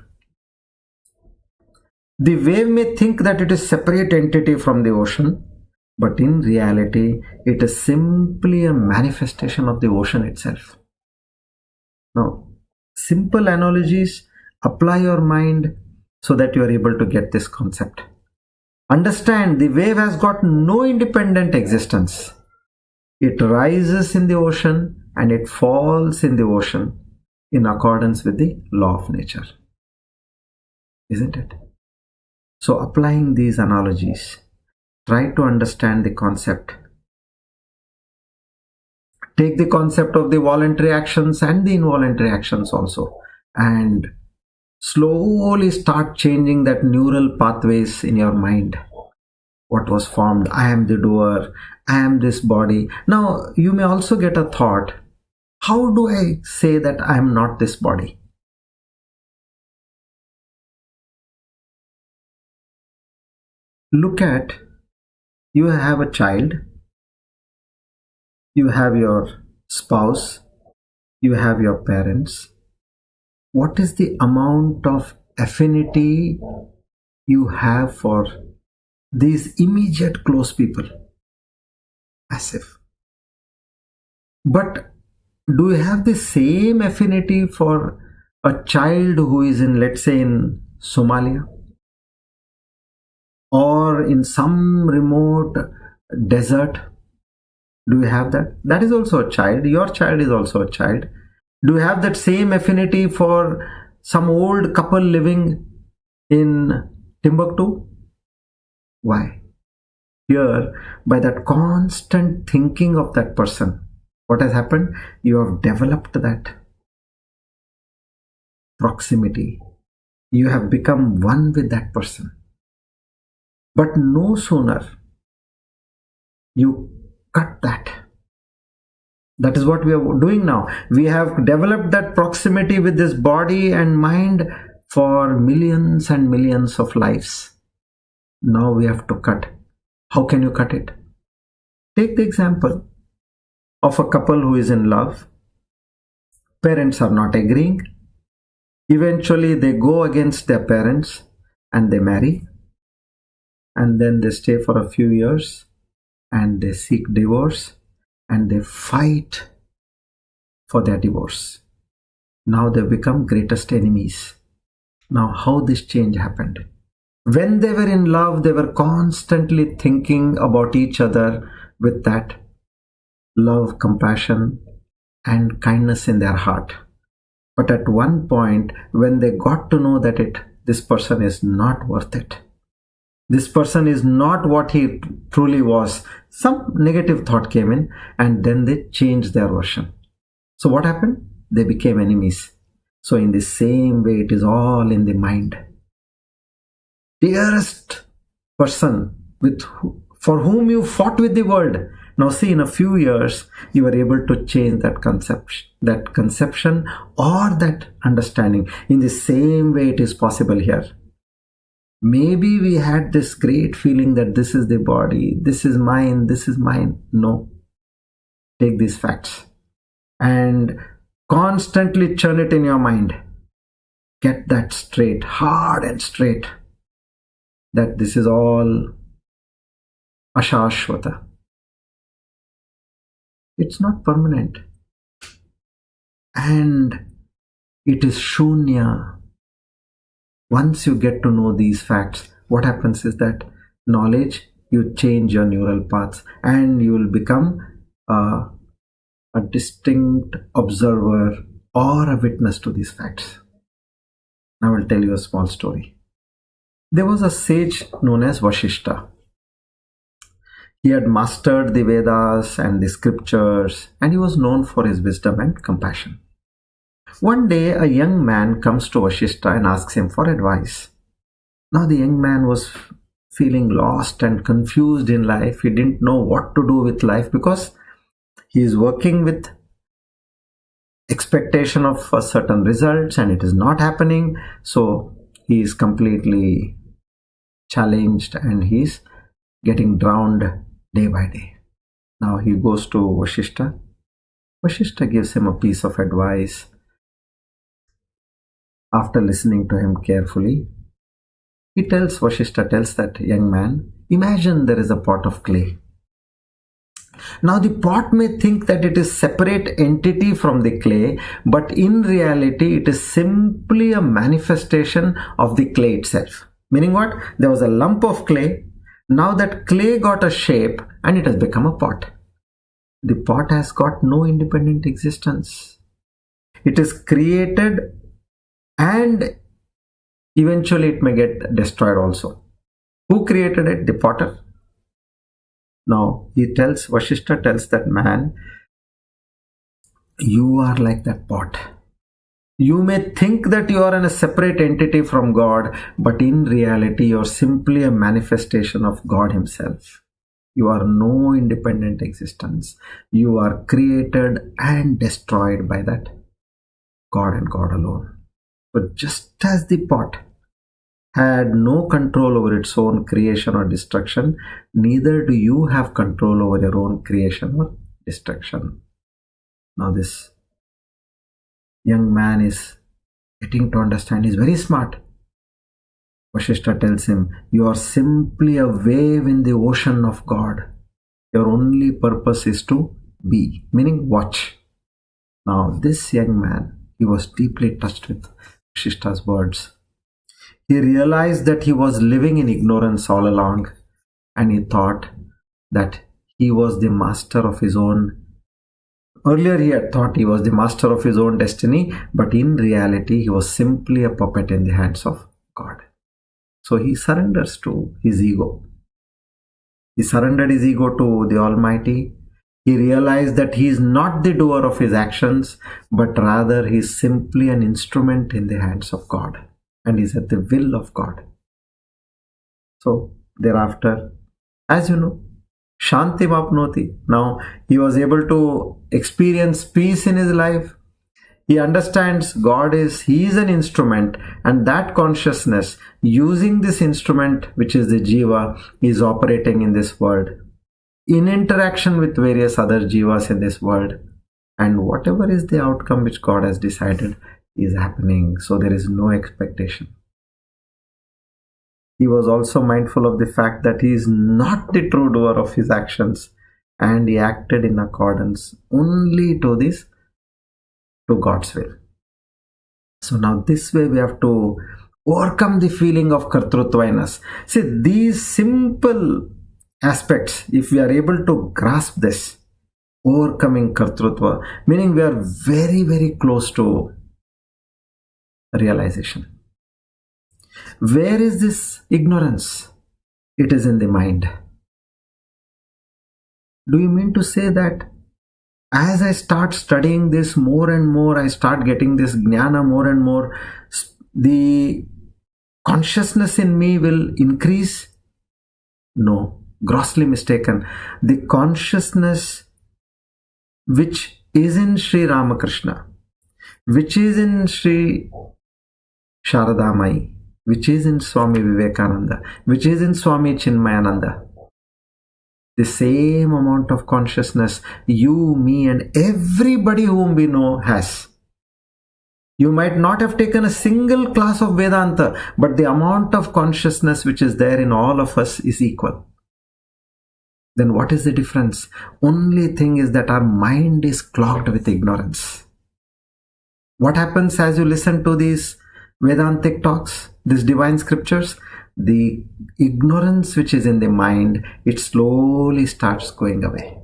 The wave may think that it is a separate entity from the ocean, but in reality it is simply a manifestation of the ocean itself. Now, simple analogies, apply your mind so that you are able to get this concept. Understand, the wave has got no independent existence. It rises in the ocean and it falls in the ocean in accordance with the law of nature. Isn't it? So, applying these analogies, try to understand the concept. Take the concept of the voluntary actions and the involuntary actions also, and slowly start changing that neural pathways in your mind. What was formed? I am the doer, I am this body. Now, you may also get a thought, how do I say that I am not this body? Look at, you have a child, you have your spouse, you have your parents. What is the amount of affinity you have for these immediate close people? Massive. But do you have the same affinity for a child who is in, let's say, in Somalia? Or in some remote desert? Do you have that? That is also a child. Your child is also a child. Do you have that same affinity for some old couple living in Timbuktu? Why? Here, by that constant thinking of that person, what has happened? You have developed that proximity. You have become one with that person. But no sooner you cut that. That is what we are doing now. We have developed that proximity with this body and mind for millions and millions of lives. Now we have to cut. How can you cut it? Take the example of a couple who is in love. Parents are not agreeing. Eventually they go against their parents and they marry. And then they stay for a few years and they seek divorce and they fight for their divorce. Now they become greatest enemies. Now how this change happened? When they were in love, they were constantly thinking about each other with that love, compassion and kindness in their heart. But at one point, when they got to know that this person is not worth it, this person is not what he truly was, some negative thought came in and then they changed their version. So what happened? They became enemies. So in the same way, it is all in the mind. Dearest person for whom you fought with the world. Now see, in a few years, you are able to change that conception or that understanding. In the same way, it is possible here. Maybe we had this great feeling that this is the body, this is mine, this is mine. No. Take these facts and constantly churn it in your mind. Get that straight, hard and straight, that this is all ashashvata. It's not permanent. And it is shunya. Once you get to know these facts, what happens is that knowledge, you change your neural paths and you will become a a distinct observer or a witness to these facts. Now I will tell you a small story. There was a sage known as Vashishta. He had mastered the Vedas and the scriptures, and he was known for his wisdom and compassion. One day, a young man comes to Vashishta and asks him for advice. Now, the young man was feeling lost and confused in life. He didn't know what to do with life because he is working with expectation of certain results and it is not happening. So, he is completely challenged and he is getting drowned day by day. Now he goes to Vashishta. Vashishta gives him a piece of advice. After listening to him carefully, Vashishta tells that young man, imagine there is a pot of clay. Now the pot may think that it is separate entity from the clay, but in reality it is simply a manifestation of the clay itself. Meaning what? There was a lump of clay. Now that clay got a shape and it has become a pot. The pot has got no independent existence. It is created and eventually it may get destroyed also. Who created it? The potter. Now Vashishta tells that man, you are like that pot. You may think that you are a separate entity from God, but in reality you are simply a manifestation of God himself. You are no independent existence. You are created and destroyed by that God and God alone. But just as the pot had no control over its own creation or destruction, neither do you have control over your own creation or destruction. Now this young man is getting to understand. He's very smart. Vashishta tells him, you are simply a wave in the ocean of God. Your only purpose is to be, meaning watch. Now this young man, he was deeply touched with Vashishta's words. He realized that he was living in ignorance all along, and he thought that he was the master of his own. Earlier he had thought he was the master of his own destiny, but in reality he was simply a puppet in the hands of God. So he surrenders to his ego. He surrendered his ego to the Almighty. He realized that he is not the doer of his actions, but rather he is simply an instrument in the hands of God, and is at the will of God. So thereafter, as you know, Shanti Mapnoti. Now he was able to experience peace in his life. He understands he is an instrument, and that consciousness, using this instrument, which is the jiva, is operating in this world, in interaction with various other jivas in this world. And whatever is the outcome which God has decided is happening. So there is no expectation. He was also mindful of the fact that he is not the true doer of his actions, and he acted in accordance only to God's will. So now this way we have to overcome the feeling of kartrutva in us. See, these simple aspects, if we are able to grasp this, overcoming kartrutva, meaning we are very, very close to realization. Where is this ignorance? It is in the mind. Do you mean to say that as I start studying this more and more, I start getting this jnana more and more, the consciousness in me will increase? No, grossly mistaken. The consciousness which is in Sri Ramakrishna, which is in Sri Sharadamai, which is in Swami Vivekananda, which is in Swami Chinmayananda, the same amount of consciousness you, me, and everybody whom we know has. You might not have taken a single class of Vedanta, but the amount of consciousness which is there in all of us is equal. Then what is the difference? Only thing is that our mind is clogged with ignorance. What happens as you listen to these Vedantic talks, these divine scriptures? The ignorance which is in the mind, it slowly starts going away.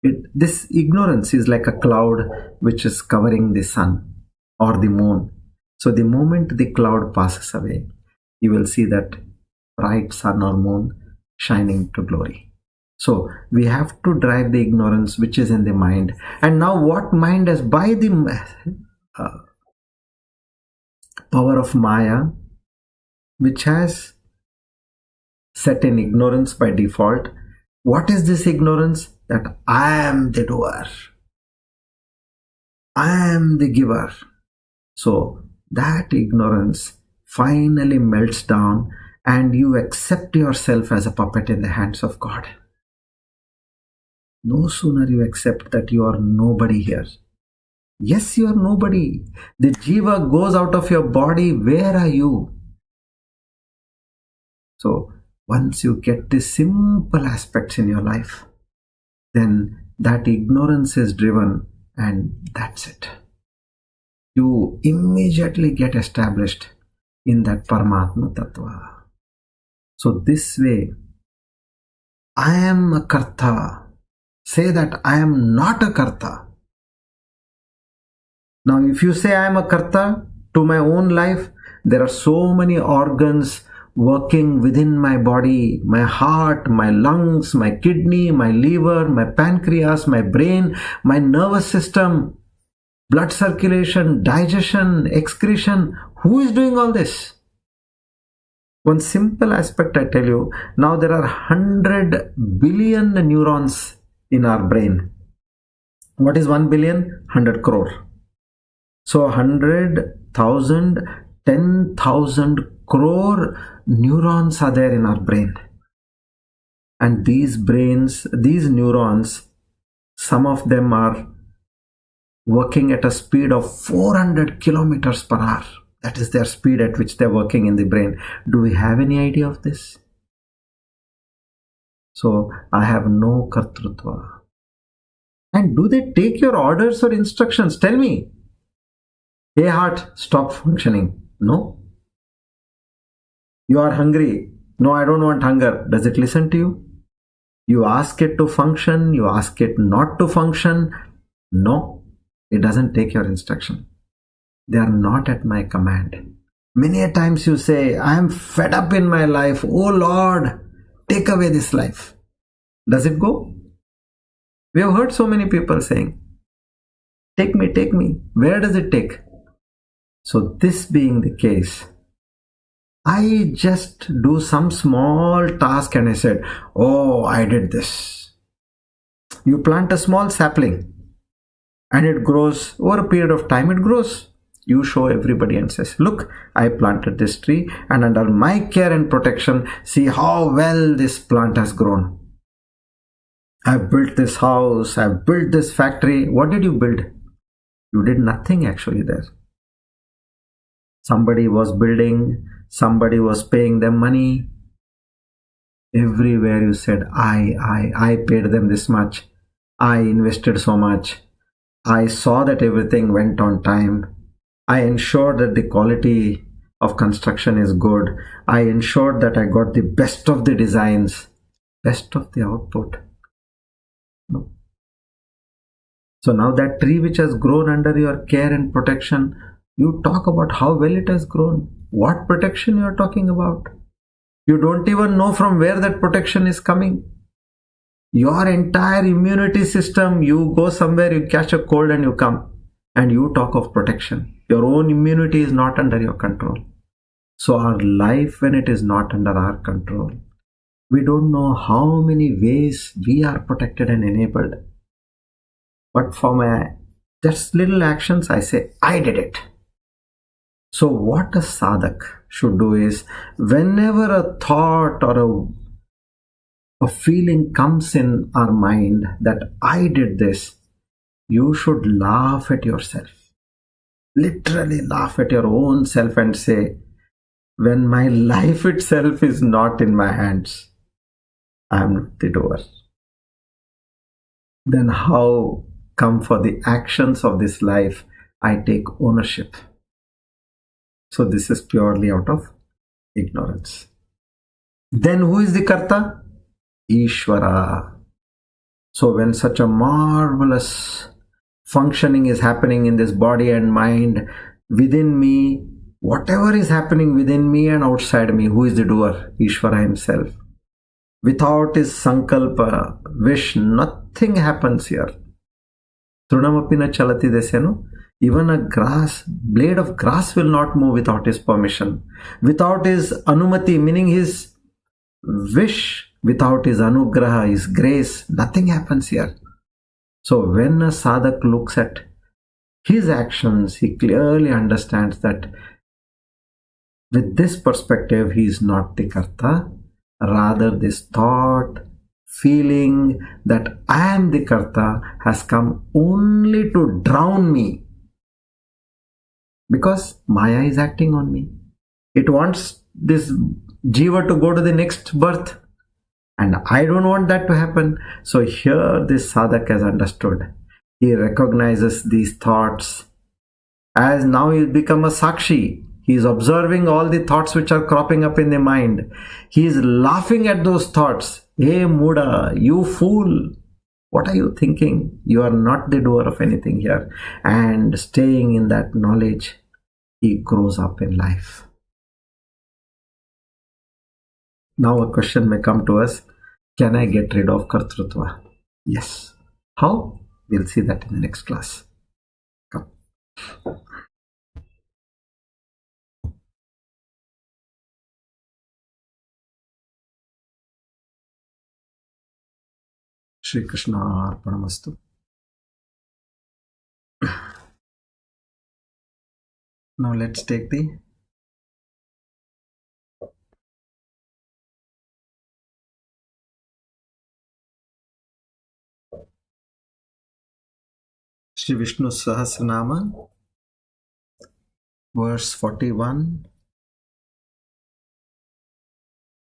This ignorance is like a cloud which is covering the sun or the moon. So the moment the cloud passes away, you will see that bright sun or moon shining to glory. So we have to drive the ignorance which is in the mind. And now what mind has, by the power of Maya, which has set in ignorance by default. What is this ignorance? That I am the doer. I am the giver. So that ignorance finally melts down and you accept yourself as a puppet in the hands of God. No sooner you accept that you are nobody here. Yes, you are nobody. The jiva goes out of your body. Where are you? So once you get the simple aspects in your life, then that ignorance is driven and that's it. You immediately get established in that Paramatma Tattva. So this way, I am a karta. Say that I am not a karta. Now if you say I am a karta to my own life, there are so many organs working within my body, my heart, my lungs, my kidney, my liver, my pancreas, my brain, my nervous system, blood circulation, digestion, excretion. Who is doing all this? One simple aspect I tell you, now there are 100 billion neurons in our brain. What is 1 billion? 100 crore. So 100,000, 10,000 crore neurons are there in our brain. And these neurons, some of them are working at a speed of 400 kilometers per hour. That is their speed at which they're working in the brain. Do we have any idea of this? So I have no kartrutva. And do they take your orders or instructions? Tell me. Hey heart, stop functioning. No. You are hungry. No, I don't want hunger. Does it listen to you? You ask it to function. You ask it not to function. No, it doesn't take your instruction. They are not at my command. Many a times you say, I am fed up in my life. Oh Lord, take away this life. Does it go? We have heard so many people saying, take me, take me. Where does it take? So this being the case, I just do some small task and I said, oh, I did this. You plant a small sapling and it grows. Over a period of time, it grows. You show everybody and says, look, I planted this tree and under my care and protection, see how well this plant has grown. I've built this house, I've built this factory. What did you build? You did nothing actually there. Somebody was building, somebody was paying them money. Everywhere you said, I paid them this much. I invested so much. I saw that everything went on time. I ensured that the quality of construction is good. I ensured that I got the best of the designs, best of the output. No. So now that tree which has grown under your care and protection, you talk about how well it has grown. What protection you are talking about? You don't even know from where that protection is coming. Your entire immunity system, you go somewhere, you catch a cold and you come and you talk of protection. Your own immunity is not under your control. So our life, when it is not under our control, we don't know how many ways we are protected and enabled. But for my just little actions, I say, I did it. So what a sadhak should do is, whenever a thought or a feeling comes in our mind that I did this, you should laugh at yourself. Literally laugh at your own self and say, when my life itself is not in my hands, I am not the doer. Then how come for the actions of this life I take ownership? So this is purely out of ignorance. Then who is the karta? Eshwara. So when such a marvelous functioning is happening in this body and mind, within me, whatever is happening within me and outside me, who is the doer? Eshwara himself. Without his sankalpa, wish, nothing happens here. Trunamapina chalati desenu. Even a blade of grass will not move without his permission. Without his anumati, meaning his wish, without his anugraha, his grace, nothing happens here. So when a sadhak looks at his actions, he clearly understands that with this perspective, he is not the karta. Rather, this thought, feeling that I am the karta has come only to drown me. Because Maya is acting on me. It wants this jiva to go to the next birth. And I don't want that to happen. So here this sadhak has understood. He recognizes these thoughts. As now he become a sakshi. He is observing all the thoughts which are cropping up in the mind. He is laughing at those thoughts. Hey Muda, you fool. What are you thinking? You are not the doer of anything here. And staying in that knowledge, he grows up in life. Now a question may come to us. Can I get rid of kartrutva? Yes. How? We'll see that in the next class. Come. Shri Krishna Arpanamastu. Now let's take the Shri Vishnu Sahasranama, verse 41,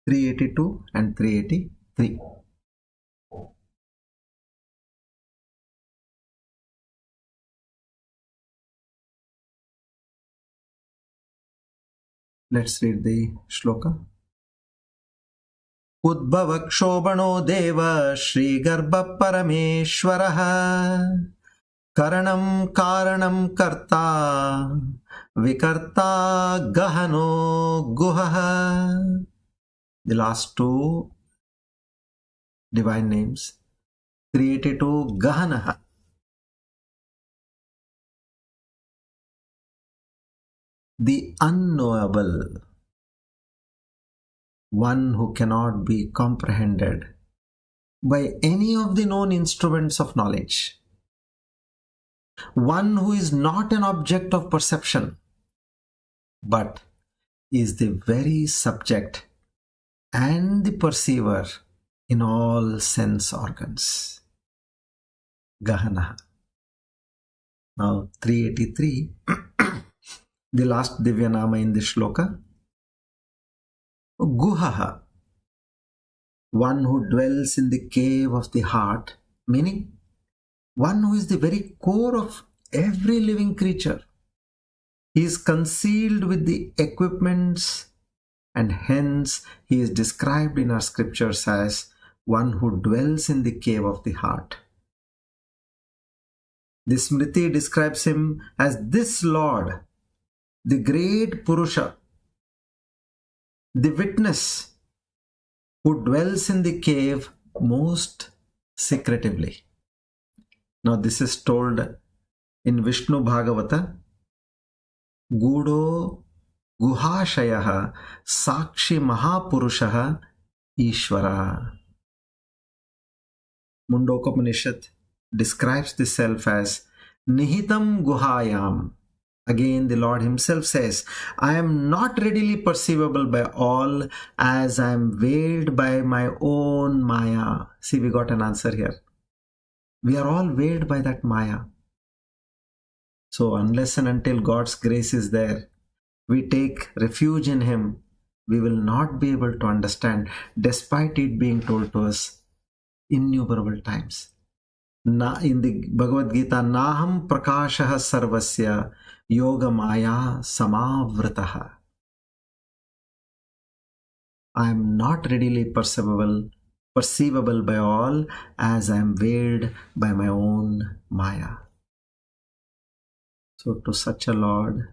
382 and 383. Let's read the shloka. Udbhava kshobano deva Shri Garbha Parameshwaraha Karanam Karanam Karta Vikarta Gahano Guhaha. The last two divine names. 382 Gahanaha. The unknowable, one who cannot be comprehended by any of the known instruments of knowledge, one who is not an object of perception, but is the very subject and the perceiver in all sense organs. Gahana. Now 383. The last Divya Nama in this shloka. Guhaha, one who dwells in the cave of the heart, meaning one who is the very core of every living creature. He is concealed with the equipments, and hence he is described in our scriptures as one who dwells in the cave of the heart. The Smriti describes him as this Lord, the great Purusha, the witness who dwells in the cave most secretively. Now this is told in Vishnu Bhagavata. Gudo Guhashayaha Sakshi Mahapurushaha Eshwara. Mundokopanishad describes the self as Nihitam Guhayam. Again, the Lord himself says, I am not readily perceivable by all as I am veiled by my own Maya. See, we got an answer here. We are all veiled by that Maya. So unless and until God's grace is there, we take refuge in Him, we will not be able to understand, despite it being told to us innumerable times. In the Bhagavad Gita, Naham Prakashaha Sarvasya Yoga Maya Samavrataha. I am not readily perceivable perceivable by all as I am veiled by my own Maya. So to such a Lord,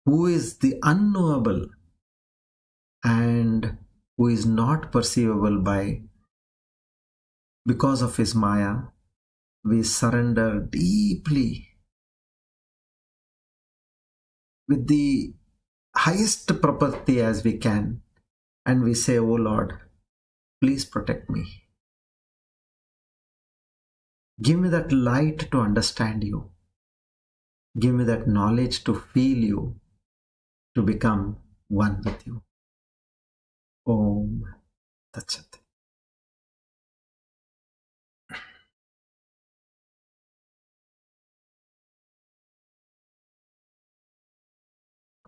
who is the unknowable and who is not perceivable by because of his Maya, we surrender deeply with the highest property as we can, and we say, "Oh Lord, please protect me. Give me that light to understand you. Give me that knowledge to feel you, to become one with you." Om Tat Sat.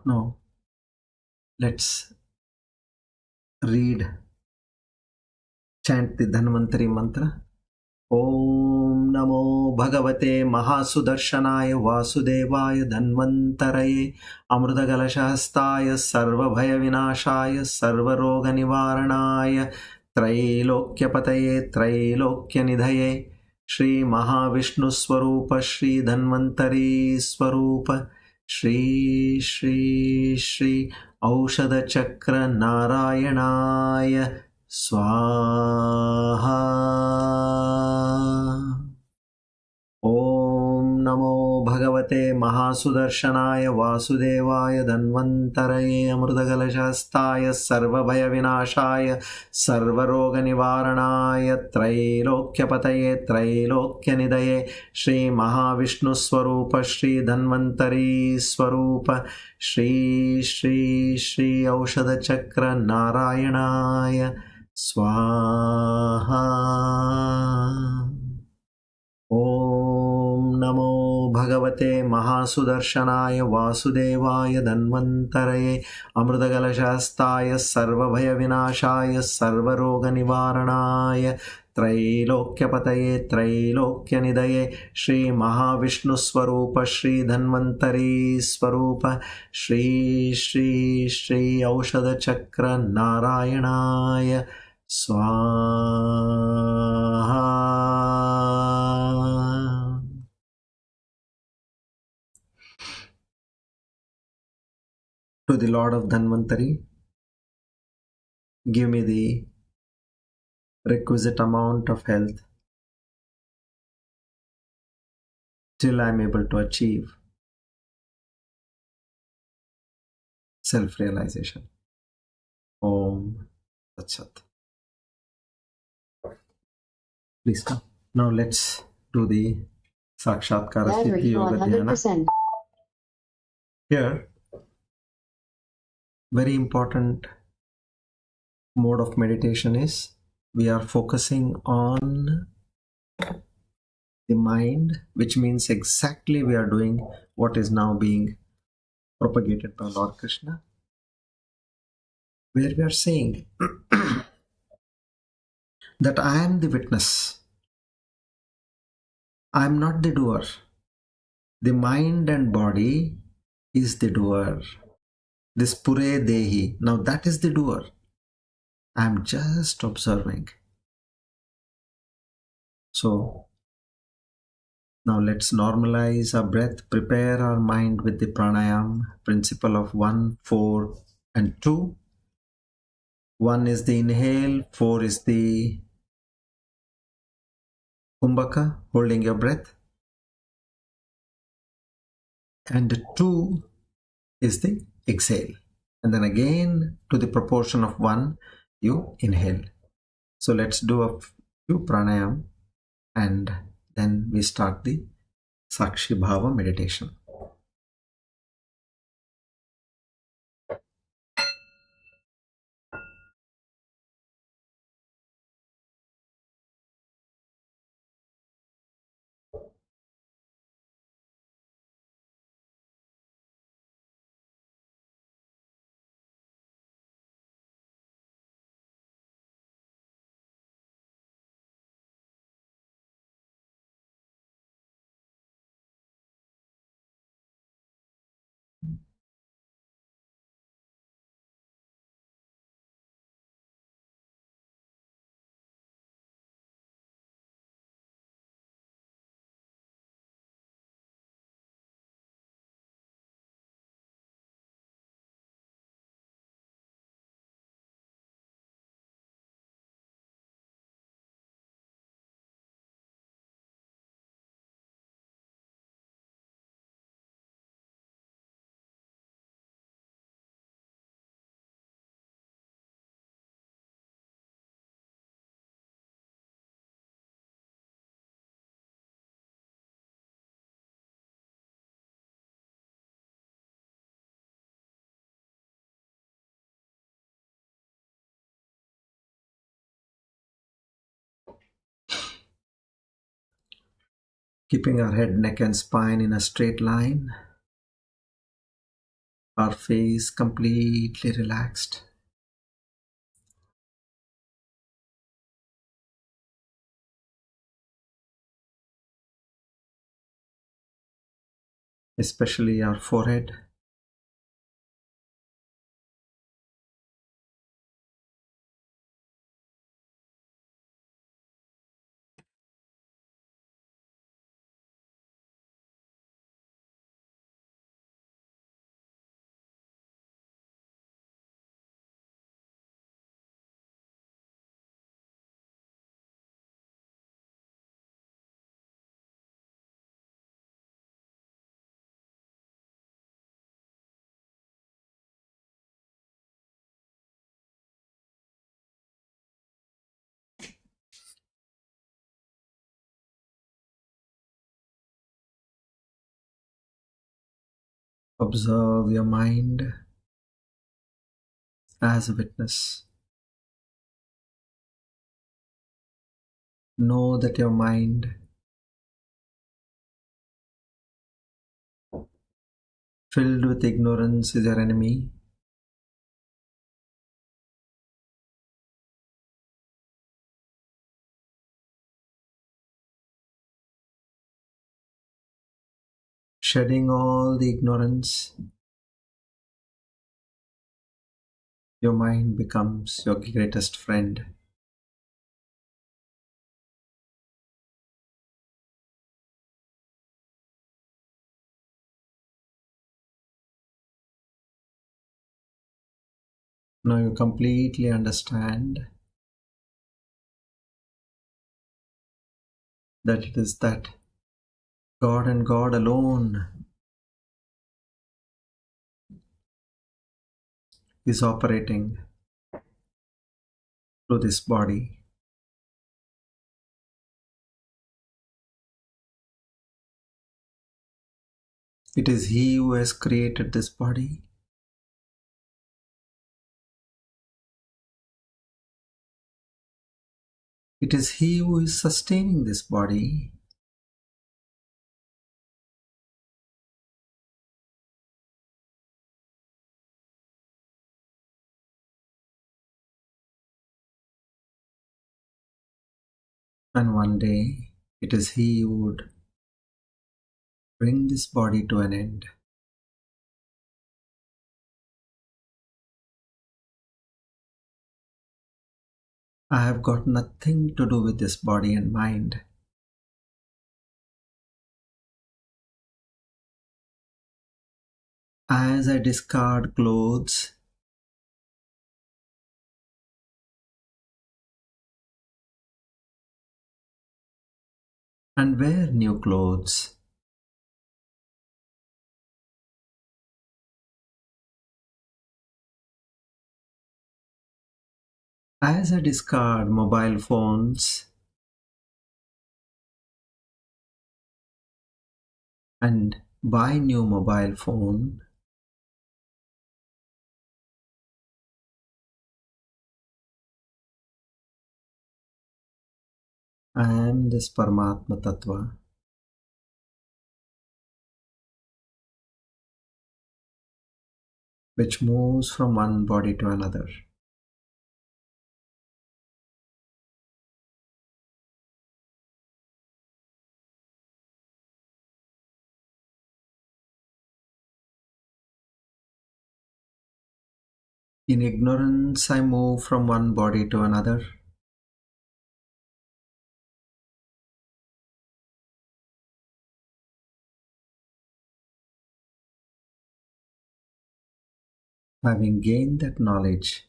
Now, let's chant the Dhanvantari mantra. Om Namo Bhagavate Mahasudarshanaya Vasudevaya Dhanvantaraye Amrutagalashahastaya Sarvabhaya Vinashaya Sarvaroga Nivaranaya Trailokyapataye Trailokyanidhaye Shri Mahavishnu Swarupa Shri Dhanvantari Swarupa Shri Shri Shri Aushadha Chakra Narayanaya Swaha. Om Namo Bhagavate Mahasudarshanaya Vasudevaya Dhanvantaraye Amrutagalashastaya Sarvabhaya Vinashaya Sarvaroga Nivaranaya Trailokyapataye Trailokyanidhaye Shri Mahavishnu Swarupa Shri Dhanvantari Swarupa Shri Shri Shri Aushadha Chakra Narayanaya Swaha. Om Namo Bhagavate Mahasudarshanaya Vasudevaya Dhanvantaraye Amrutagalashastaya Sarvabhaya Vinashaya Sarvaroga Nivaranaya Trailokyapataye Trailokyanidhaye Shri Mahavishnu Swarupa Shri Dhanvantari Swarupa Shri Shri Shri Aushadha Chakra Narayanaya Swaha. To the Lord of Dhanvantari, give me the requisite amount of health till I am able to achieve self-realization. Om Tat Sat. Please come. Now let's do the Sakshatkara Siddhi Yoga Dhyana. Here, very important mode of meditation is we are focusing on the mind, which means exactly we are doing what is now being propagated by Lord Krishna, where we are saying that I am the witness. I am not the doer. The mind and body is the doer. This purea dehi, now that is the doer. I am just observing. So now let's normalize our breath, prepare our mind with the pranayam principle of 1, 4 and 2. 1 is the inhale, 4 is the kumbhaka, holding your breath, and 2 is the exhale. And then again to the proportion of 1 you inhale. So let's do a few pranayam and then we start the Sakshi Bhava meditation. Keeping our head, neck and spine in a straight line. Our face completely relaxed. Especially our forehead. Observe your mind as a witness. Know that your mind, filled with ignorance, is your enemy. Shedding all the ignorance, your mind becomes your greatest friend. Now you completely understand that it is that God and God alone is operating through this body. It is He who has created this body. It is He who is sustaining this body. And one day, it is He who would bring this body to an end. I have got nothing to do with this body and mind. As I discard clothes, and wear new clothes, as I discard mobile phones and buy new mobile phone, I am this Paramatma Tattva, which moves from one body to another. In ignorance, I move from one body to another. Having gained that knowledge,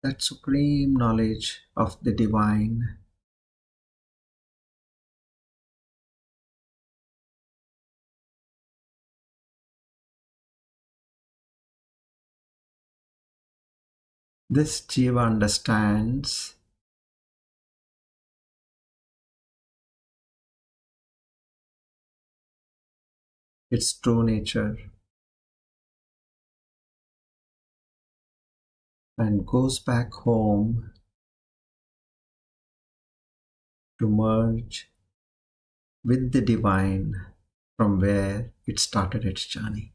that supreme knowledge of the divine, this jiva understands its true nature and goes back home to merge with the divine from where it started its journey.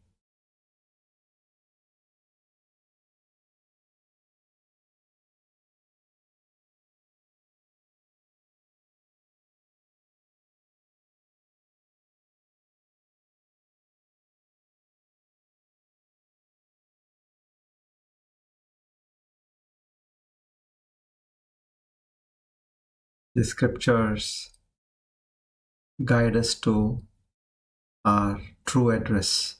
The scriptures guide us to our true address.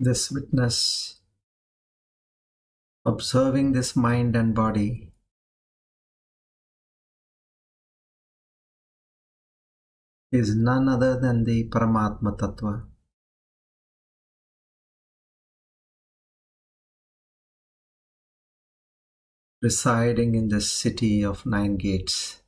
This witness, observing this mind and body, is none other than the Paramatma Tattva. Residing in this city of 9 gates.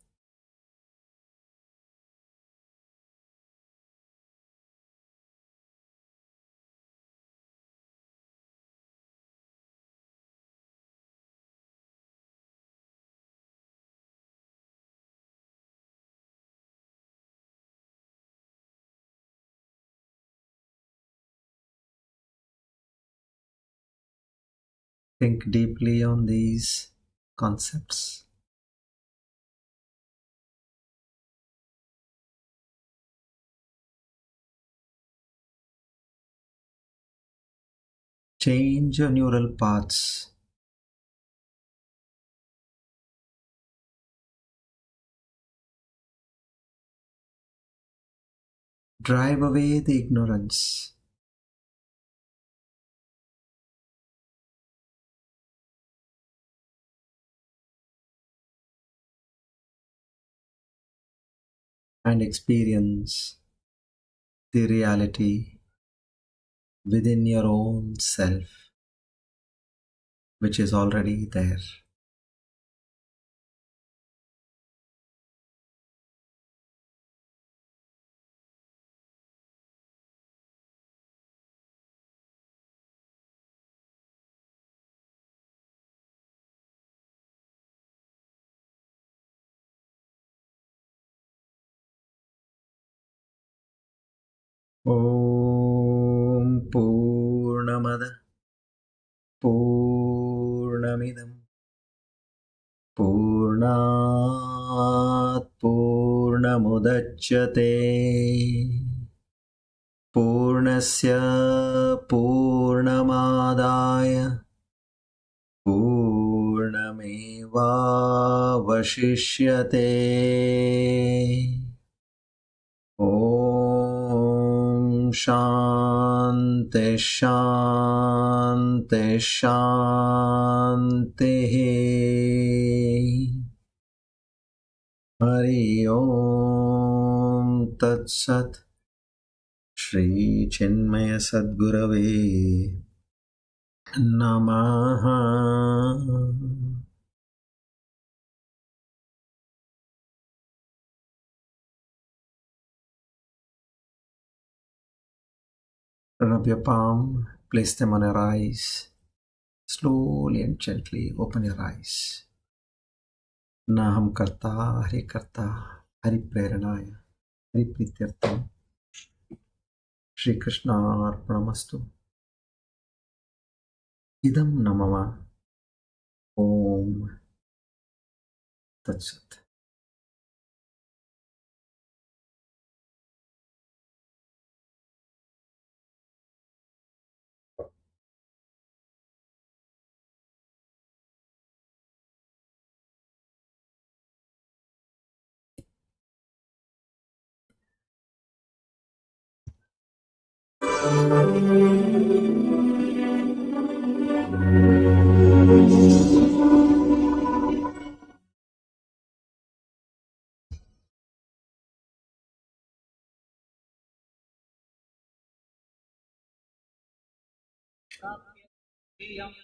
Think deeply on these concepts. Change your neural paths. Drive away the ignorance. And experience the reality within your own self, which is already there. Om Purnamada Purnamidam Purnat Purnamudachyate Purnasya Purnamadaya Purnamevavashishyate. Om Shanti Shanti Shanti. Hari Om Tat Sat. Shri Chinmaya Sadgurave Namaha. Rub your palm, place them on your eyes. Slowly and gently open your eyes. Naham karta, Hari Hari Preranaya, Hari Prityartham. Shri Krishna Arpanamastu. Idam Namama. Om Tat Sat. प्राप्य ध्येयम्